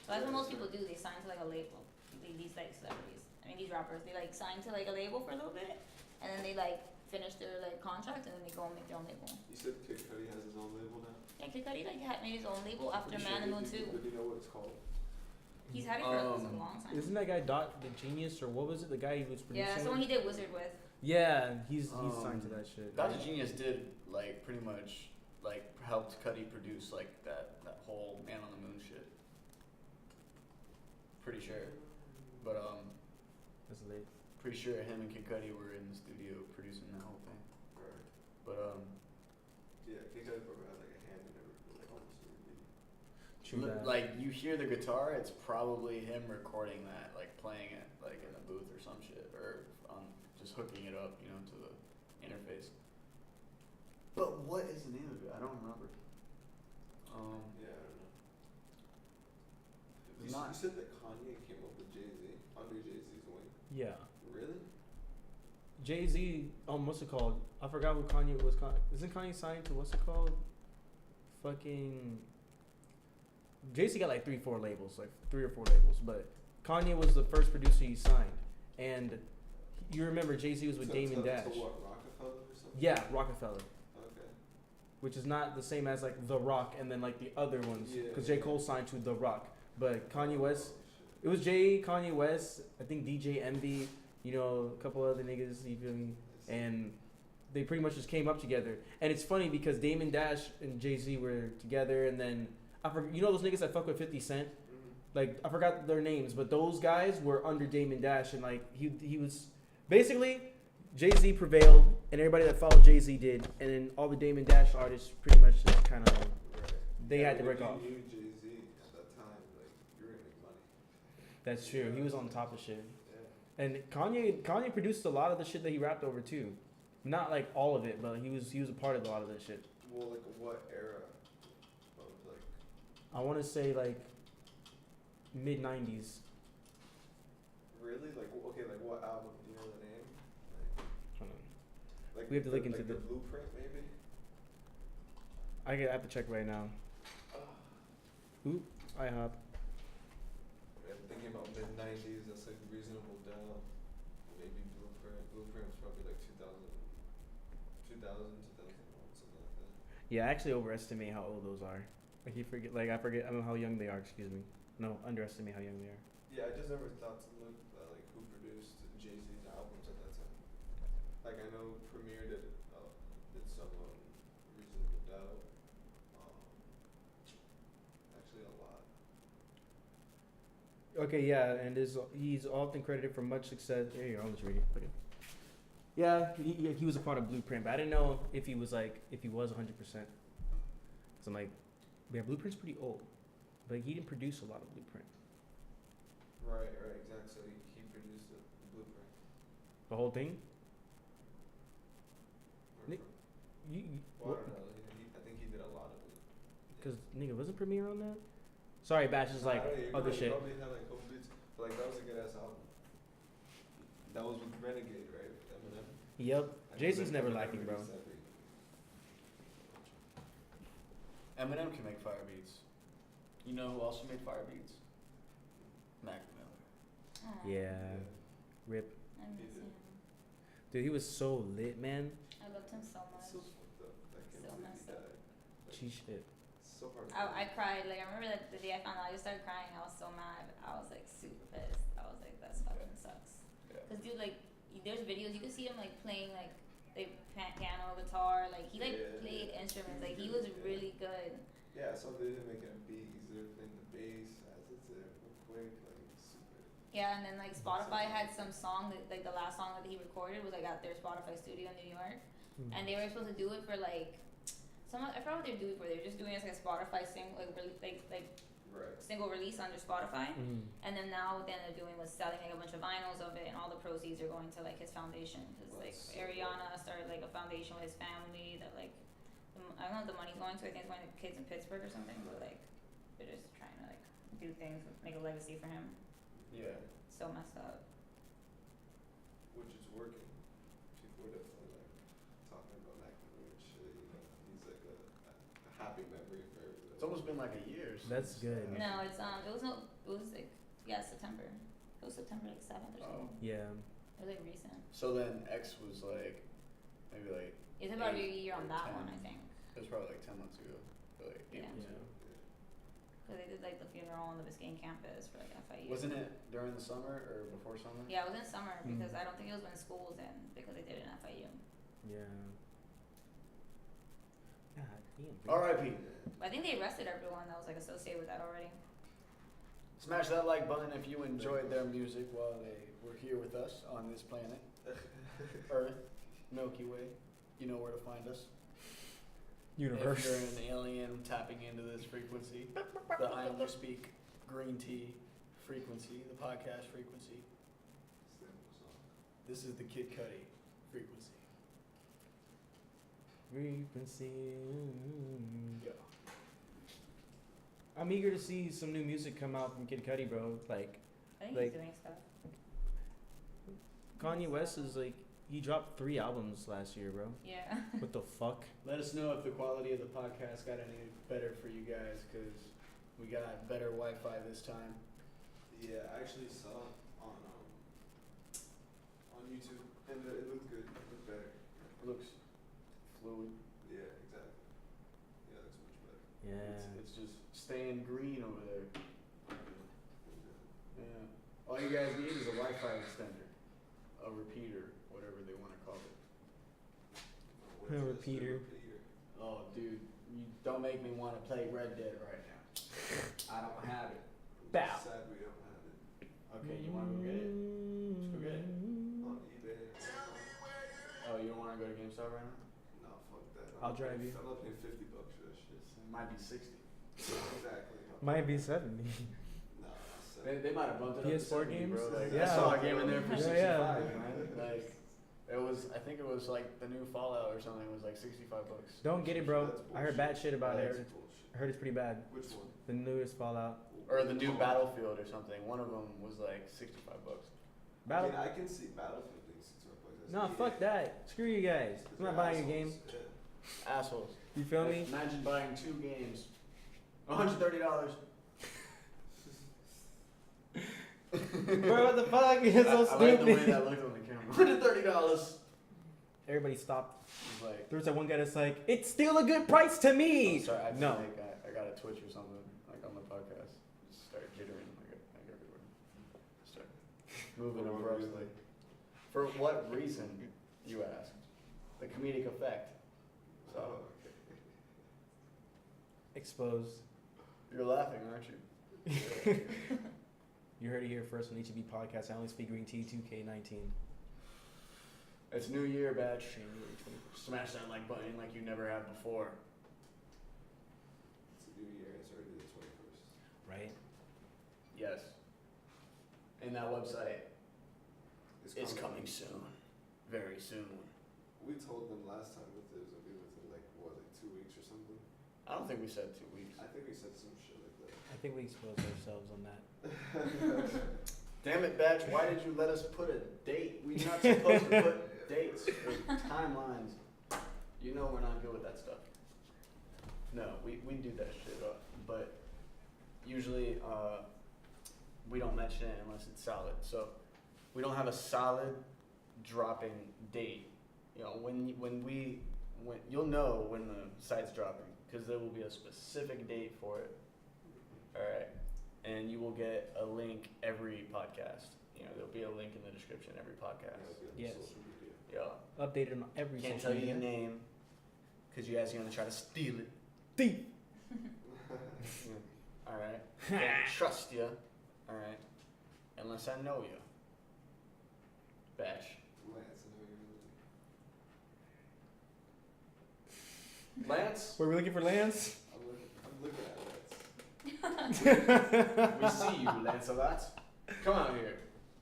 Speaker 2: So that's what most people do. They sign to like a label. These like celebrities, I mean these rappers, they like sign to like a label for a little bit, and then they like finish their like contract, and then they go and make their own label.
Speaker 5: You said Kid Cudi has his own label now?
Speaker 2: Yeah, Kid Cudi like made his own label after
Speaker 5: Pretty
Speaker 2: Man
Speaker 5: sure
Speaker 2: on the Moon
Speaker 5: he-
Speaker 2: 2.
Speaker 5: But do you know what it's called?
Speaker 2: He's had it for a long time.
Speaker 1: Isn't that guy Dot the Genius or what was it? The guy he was producing.
Speaker 2: Yeah, that's the one he did Wizard with.
Speaker 1: Yeah, he's signed to that shit.
Speaker 3: Dr. Genius did like pretty much like helped Cudi produce like that whole Man on the Moon shit. Pretty sure, but
Speaker 1: That's late.
Speaker 3: pretty sure him and Kid Cudi were in the studio producing that whole thing.
Speaker 5: Right.
Speaker 3: But
Speaker 5: Yeah, Kid Cudi probably has like a hand in every, like almost every beat.
Speaker 1: True that.
Speaker 3: like you hear the guitar, it's probably him recording that, like playing it like in a booth or some shit, or just hooking it up, you know, to the interface. But what is the name of it? I don't remember.
Speaker 5: Yeah, I don't know.
Speaker 3: It's not.
Speaker 5: You said that Kanye came up with Jay-Z, under Jay-Z's wing.
Speaker 1: Yeah.
Speaker 5: Really?
Speaker 1: Jay-Z, what's it called? I forgot who Kanye was. Isn't Kanye signed to, what's it called? Fucking. Jay-Z got like 3 or 4 labels, but Kanye was the first producer he signed. And you remember Jay-Z was with Damon Dash.
Speaker 5: To what, Rockefeller or something?
Speaker 1: Yeah, Rockefeller.
Speaker 5: Okay.
Speaker 1: Which is not the same as like The Rock and then like the other ones.
Speaker 5: Yeah,
Speaker 1: Because J.
Speaker 5: yeah.
Speaker 1: Cole signed to The Rock. But Kanye West,
Speaker 5: Oh, shit.
Speaker 1: it was Jay, Kanye West, I think DJ Envy, you know, a couple other niggas, you feel me? And they pretty much just came up together. And it's funny because Damon Dash and Jay-Z were together, and then, you know those niggas that fuck with 50 Cent? Like, I forgot their names, but those guys were under Damon Dash, and like, he was, basically, Jay-Z prevailed, and everybody that followed Jay-Z did, and then all the Damon Dash artists pretty much just kind of,
Speaker 5: Right.
Speaker 1: they
Speaker 5: Yeah,
Speaker 1: had to
Speaker 5: when
Speaker 1: break off.
Speaker 5: you knew Jay-Z at that time, like, you were gonna make money.
Speaker 1: That's true. He was on top of shit.
Speaker 5: Yeah.
Speaker 1: And Kanye produced a lot of the shit that he rapped over too. Not like all of it, but he was a part of a lot of that shit.
Speaker 5: Well, like, what era of, like,
Speaker 1: I want to say like mid 90s.
Speaker 5: really? Like, okay, like, what album? Do you know the name? Like,
Speaker 1: We have to look into
Speaker 5: like
Speaker 1: the-
Speaker 5: the Blueprint, maybe?
Speaker 1: I have to check right now. Ooh, IHOP.
Speaker 5: I'm thinking about mid-90s, that's like Reasonable Doubt. Maybe Blueprint. Blueprint was probably like 2000, 2001, something like that.
Speaker 1: Yeah, I actually overestimate how old those are. Like I forget. I don't know how young they are. Excuse me. No, underestimate how young they are.
Speaker 5: Yeah, I just never thought to look at like who produced Jay-Z's albums at that time. Like I know Premier did some Reasonable Doubt. Actually a lot.
Speaker 1: Okay, yeah, and he's often credited for much success. Here you go, I'll just read it. Okay. Yeah, he was a part of Blueprint, but I didn't know if he was 100%. So I'm like, yeah, Blueprint's pretty old, but he didn't produce a lot of Blueprint.
Speaker 5: Right, exactly. So he produced the Blueprint.
Speaker 1: The whole thing.
Speaker 5: Or
Speaker 1: Nick,
Speaker 5: from-
Speaker 1: You,
Speaker 5: well, I don't know. I think he did a lot of it.
Speaker 1: because nigga wasn't Premiere on that. Sorry, Batch is like
Speaker 5: I don't know,
Speaker 1: other
Speaker 5: he
Speaker 1: shit.
Speaker 5: Probably had like home beats, but like that was a good ass album. That was with Renegade, right? With Eminem.
Speaker 1: Yep,
Speaker 5: I think
Speaker 1: Jay-Z's
Speaker 5: that
Speaker 1: never
Speaker 5: Eminem
Speaker 1: lacking, bro.
Speaker 5: released that beat.
Speaker 3: Eminem can make fire beats. You know who also made fire beats? Mac Miller.
Speaker 2: Aw,
Speaker 1: Yeah, rip.
Speaker 2: I miss
Speaker 5: He did.
Speaker 2: him.
Speaker 1: Dude, he was so lit, man.
Speaker 2: I loved him so much.
Speaker 5: So fucked up. I can't
Speaker 2: So
Speaker 5: believe he
Speaker 2: messed up.
Speaker 5: died. Like,
Speaker 1: Gee shit.
Speaker 5: so hard. to
Speaker 2: I
Speaker 5: believe.
Speaker 2: cried. Like I remember that the day I found out, I just started crying. I was so mad. I was like super pissed. I was like, that's fucking sucks.
Speaker 3: Yeah.
Speaker 2: Cause dude, like, there's videos you can see him like playing like piano, guitar. Like he like
Speaker 5: Yeah,
Speaker 2: played
Speaker 5: yeah.
Speaker 2: instruments. Like he
Speaker 5: He
Speaker 2: was
Speaker 5: did, yeah.
Speaker 2: really good.
Speaker 5: Yeah, I saw they didn't make a beat. He's there playing the bass as it's there real quick. Like super.
Speaker 2: Yeah, and then like Spotify had some song that like the last song that he recorded was like at their Spotify studio in New York, and they were supposed to do it for like I forgot what they were doing for. They were just doing it as like a Spotify
Speaker 5: Right.
Speaker 2: single release under Spotify,
Speaker 1: Mm.
Speaker 2: and then now what they ended up doing was selling like a bunch of vinyls of it, and all the proceeds are going to like his foundation because like
Speaker 5: That's so
Speaker 2: Ariana started like a foundation with his family that like I don't know what the money's going to. I think it's going to kids in Pittsburgh or something, but like they're just trying to like do things, make a legacy for him.
Speaker 3: Yeah.
Speaker 2: So messed up.
Speaker 5: Which is working. People are definitely like talking about acting and shit. You know, he's like a happy memory for everybody.
Speaker 3: It's almost been like a year.
Speaker 1: That's good.
Speaker 2: No, it was like September. It was September like 7th or something.
Speaker 1: Yeah.
Speaker 2: It was like recent.
Speaker 3: So then X was like, maybe like,
Speaker 2: It's about a
Speaker 3: 8
Speaker 2: year on
Speaker 3: or
Speaker 2: that
Speaker 3: 10.
Speaker 2: one, I think.
Speaker 3: It was probably like 10 months ago. Or like 8
Speaker 2: Yeah.
Speaker 3: months ago.
Speaker 2: Because they did like the funeral on the Biscayne campus for like FIU.
Speaker 3: Wasn't it during the summer or before summer?
Speaker 2: Yeah, it was in summer because
Speaker 1: Mm.
Speaker 2: I don't think it was when school was in because they did it in FIU.
Speaker 1: Yeah. God damn.
Speaker 3: R.I.P.
Speaker 2: But I think they arrested everyone that was like associated with that already.
Speaker 3: Smash that like button if you enjoyed their music while they were here with us on this planet. Earth, Milky Way. You know where to find us.
Speaker 1: Universe.
Speaker 3: If you're an alien tapping into this frequency, the I Only Speak Green Tea frequency, the podcast frequency. This is the Kid Cudi frequency.
Speaker 1: Frequency.
Speaker 3: Yeah.
Speaker 1: I'm eager to see some new music come out from Kid Cudi, bro. Like
Speaker 2: I think
Speaker 1: Like-
Speaker 2: he's doing stuff.
Speaker 1: Kanye West is like he dropped 3 albums last year, bro.
Speaker 2: Yeah.
Speaker 1: What the fuck?
Speaker 3: Let us know if the quality of the podcast got any better for you guys, because we got better Wi-Fi this time.
Speaker 5: Yeah, I actually saw on YouTube, and it looked good. It looked better.
Speaker 3: It looks fluid.
Speaker 5: Yeah, exactly. Yeah, it looks much better.
Speaker 1: Yeah.
Speaker 3: It's just staying green over there. Yeah. All you guys need is a Wi-Fi extender, a repeater, whatever they want to call it.
Speaker 5: What is this?
Speaker 1: Repeater.
Speaker 3: Oh, dude, you don't make me want to play Red Dead right now. I don't have it.
Speaker 1: Bow.
Speaker 5: Sad we don't have it.
Speaker 3: Okay, you want to go get it? Let's go get it.
Speaker 5: On eBay.
Speaker 3: Oh, you don't want to go to GameStop right now?
Speaker 5: No, fuck that.
Speaker 1: I'll drive you.
Speaker 5: I'm not paying $50 for that shit.
Speaker 3: It might be 60.
Speaker 5: Exactly.
Speaker 1: Might be 70.
Speaker 5: Nah,
Speaker 3: They might have bumped it up to
Speaker 1: PS4
Speaker 3: 70,
Speaker 1: games?
Speaker 3: bro. Like, I
Speaker 1: Yeah.
Speaker 3: saw a game in there for
Speaker 1: Yeah,
Speaker 3: 65,
Speaker 1: yeah.
Speaker 3: man. Like, I think it was like the new Fallout or something. It was like $65.
Speaker 1: Don't get it, bro.
Speaker 5: That's
Speaker 1: I heard bad shit about
Speaker 5: That's
Speaker 1: it.
Speaker 5: bullshit.
Speaker 1: I heard it's pretty bad.
Speaker 5: Which one?
Speaker 1: The newest Fallout.
Speaker 3: Or the new Battlefield or something. One of them was like $65.
Speaker 1: Battle.
Speaker 5: I mean, I can see Battlefield being $65.
Speaker 1: No,
Speaker 5: That's
Speaker 1: fuck
Speaker 5: EA.
Speaker 1: that. Screw you guys. I'm not buying your game.
Speaker 5: Assholes. Yeah.
Speaker 3: Assholes.
Speaker 1: You feel me?
Speaker 3: Imagine buying 2 games. $130.
Speaker 1: Bro, what the fuck? It's so
Speaker 3: I like the way
Speaker 1: stupid.
Speaker 3: that looked on the camera. $130.
Speaker 1: Everybody stopped.
Speaker 3: It's like,
Speaker 1: There was that one guy that's like, it's still a good price to me.
Speaker 3: oh, sorry, I
Speaker 1: No.
Speaker 3: think I got a twitch or something, like on the podcast. Just start jittering like everywhere. Start moving
Speaker 5: For what
Speaker 3: abruptly. For what reason, you ask? The comedic effect. So,
Speaker 5: Oh, okay.
Speaker 1: Exposed.
Speaker 3: you're laughing, aren't you?
Speaker 1: You heard it here first on HEB Podcast. I only speak green tea 2K19.
Speaker 3: It's New Year, batch. Smash that like button like you never have before.
Speaker 5: It's a new year. It's already the 21st.
Speaker 1: Right?
Speaker 3: Yes. And that website is coming soon. Very soon.
Speaker 5: We told them last time that it was gonna be within like 2 weeks or something.
Speaker 3: I don't think we said 2 weeks.
Speaker 5: I think we said some shit like that.
Speaker 1: I think we exposed ourselves on that.
Speaker 3: Damn it, Batch, why did you let us put a date? We're not supposed to put dates or timelines. You know we're not good with that stuff. No, we do that shit up. But usually we don't mention it unless it's solid. So we don't have a solid dropping date. You know, when you'll know when the site's dropping, because there will be a specific date for it. All right. And you will get a link every podcast. You know, there'll be a link in the description every podcast.
Speaker 1: Yes.
Speaker 5: Social media.
Speaker 3: Yeah.
Speaker 1: Updated on every
Speaker 3: Can't
Speaker 1: social
Speaker 3: tell you
Speaker 1: media.
Speaker 3: your name because you guys are gonna try to steal it.
Speaker 1: Thief.
Speaker 3: All right. Can't trust you. All right. Unless I know you. Batch.
Speaker 5: Lance, I know you're
Speaker 3: Lance?
Speaker 1: Were we looking for Lance?
Speaker 5: I'm looking at Lance.
Speaker 3: We see you, Lancelot. Come out here.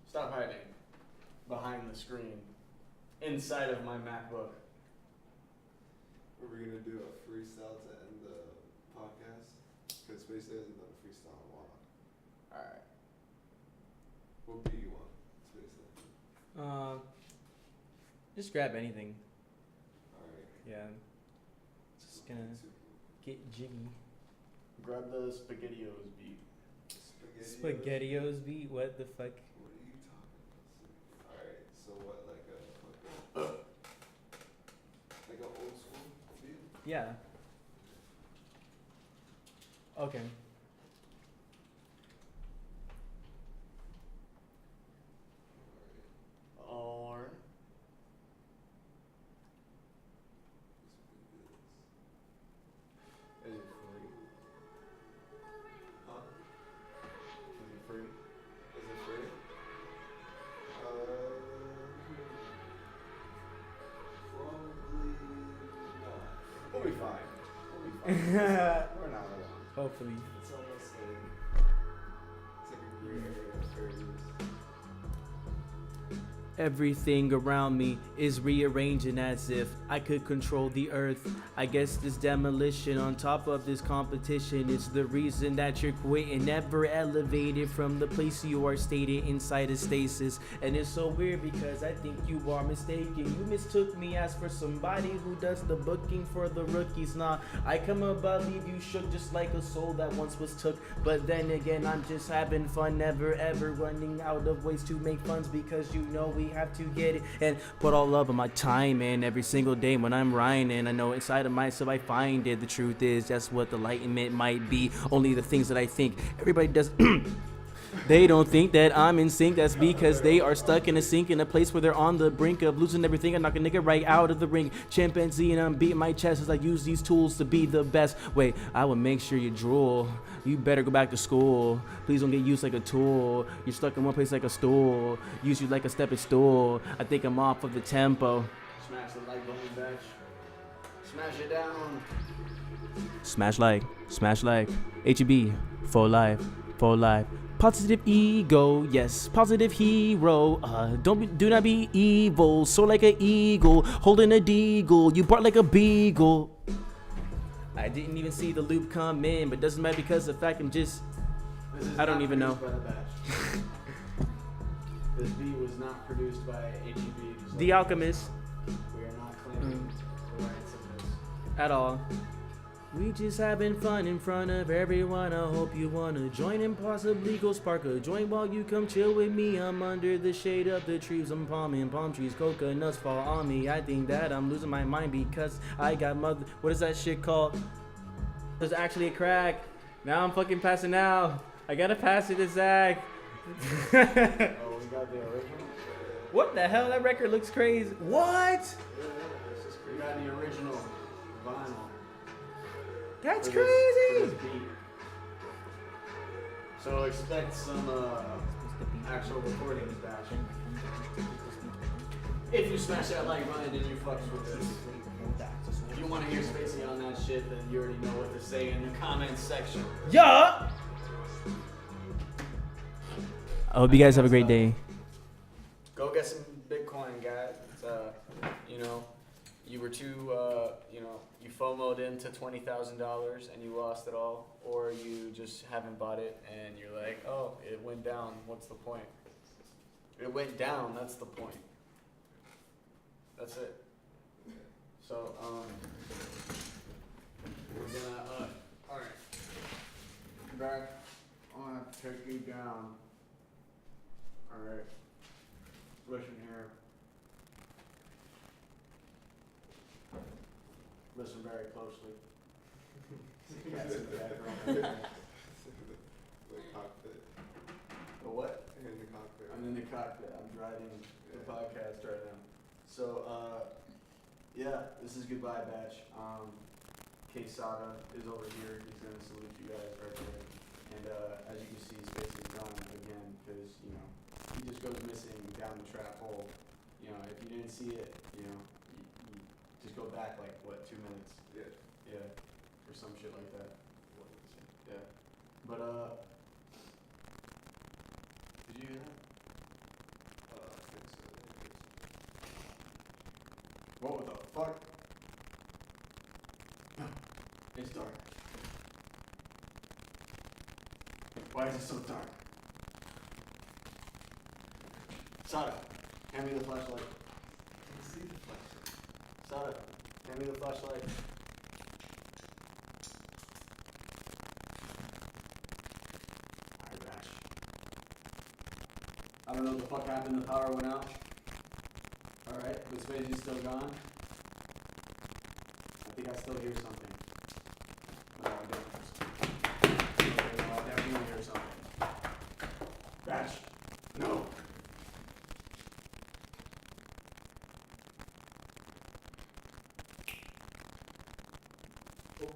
Speaker 3: Stop hiding. Behind the screen. Inside of my MacBook.
Speaker 5: Are we gonna do a freestyle to end the podcast? Because Spacely hasn't done a freestyle in a while.
Speaker 3: Alright.
Speaker 5: What beat you want, Spacely?
Speaker 1: Just grab anything.
Speaker 5: Alright.
Speaker 1: Yeah. Just gonna get jiggy.
Speaker 3: Grab the SpaghettiOs beat.
Speaker 1: SpaghettiOs beat? What the fuck?
Speaker 5: What are you talking about? Alright, so what, like a old school beat?
Speaker 1: Yeah. Okay.
Speaker 3: Or
Speaker 5: Is it free? Huh?
Speaker 3: is it free?
Speaker 5: Is it free? Probably not.
Speaker 3: We'll be fine. We'll be fine. We're not alone.
Speaker 1: Hopefully.
Speaker 5: It's almost like it's like a gray area of fair use.
Speaker 1: Everything around me is rearranging as if I could control the earth. I guess this demolition on top of this competition is the reason that you're quitting. Never elevated from the place you are stated inside a stasis. And it's so weird because I think you are mistaken. You mistook me as for somebody who does the booking for the rookies. Nah, I come above, leave you shook just like a soul that once was took. But then again, I'm just having fun, never ever running out of ways to make funds because you know we have to get it and put all of my time in every single day when I'm writing. I know inside of myself I find it. The truth is that's what the enlightenment might be. Only the things that I think everybody does. They don't think that I'm in sync. That's because they are stuck in a sink in a place where they're on the brink of losing everything. I knock a nigga right out of the ring. Chimpanzee and I'm beating my chest as I use these tools to be the best. Wait, I would make sure you drool. You better go back to school. Please don't get used like a tool. You're stuck in one place like a stool. Use you like a stepping stool. I think I'm off of the tempo.
Speaker 3: Smash the like button, Batch. Smash it down.
Speaker 1: Smash like. HEB, for life, for life. Positive ego, yes, positive hero. Do not be evil. Soar like an eagle, holding a deagle. You bark like a beagle. I didn't even see the loop come in, but doesn't matter because the fact I'm just.
Speaker 3: This is
Speaker 1: I don't
Speaker 3: not
Speaker 1: even know.
Speaker 3: produced by the Batch. This beat was not produced by HEB.
Speaker 1: The Alchemist.
Speaker 3: We are not claiming the rights of this.
Speaker 1: At all. We just having fun in front of everyone. I hope you wanna join and possibly go spark a joint while you come chill with me. I'm under the shade of the trees. I'm palming palm trees. Coconuts fall on me. I think that I'm losing my mind because I got what is that shit called? There's actually a crack. Now I'm fucking passing out. I gotta pass it to Zach.
Speaker 3: Oh, we got the original?
Speaker 1: What the hell? That record looks crazy. What?
Speaker 3: We got the original vinyl.
Speaker 1: That's
Speaker 3: for this
Speaker 1: crazy.
Speaker 3: beat. So expect some actual recordings, Batch. If you smash that like button, then you fucks with this. If you want to hear Spacey on that shit, then you already know what to say in the comments section.
Speaker 1: Yeah. I hope you guys have a great day.
Speaker 3: Go get some Bitcoin, guys. It's, you know, you were too, you know, you FOMO'd into $20,000 and you lost it all, or you just haven't bought it and you're like, oh, it went down. What's the point? It went down. That's the point. That's it. So, we're gonna, alright. Back. I'm gonna take you down. Alright. Listen here. Listen very closely. Cats in the background.
Speaker 5: The cockpit.
Speaker 3: The what?
Speaker 5: In the cockpit.
Speaker 3: I'm in the cockpit. I'm driving the podcast right now. So, yeah, this is Goodbye Batch. KAYSADA is over here. He's gonna salute you guys right there. And as you can see, Space is done again because, you know, he just goes missing down the trap hole. You know, if you didn't see it, you know, you just go back like, what, 2 minutes?
Speaker 5: Yeah.
Speaker 3: Yeah, or some shit like that. Yeah. But, did you hear that?
Speaker 5: I think so.
Speaker 3: What the fuck? No, it's dark. Why is it so dark? Sada, hand me the flashlight.
Speaker 5: I can see the flashlight.
Speaker 3: Sada, hand me the flashlight. Alright, Bash. I don't know what the fuck happened, the power went out. Alright, but Space is still gone. I think I still hear something. No, I don't. Okay, no, I definitely hear something. Bash, no. Oh.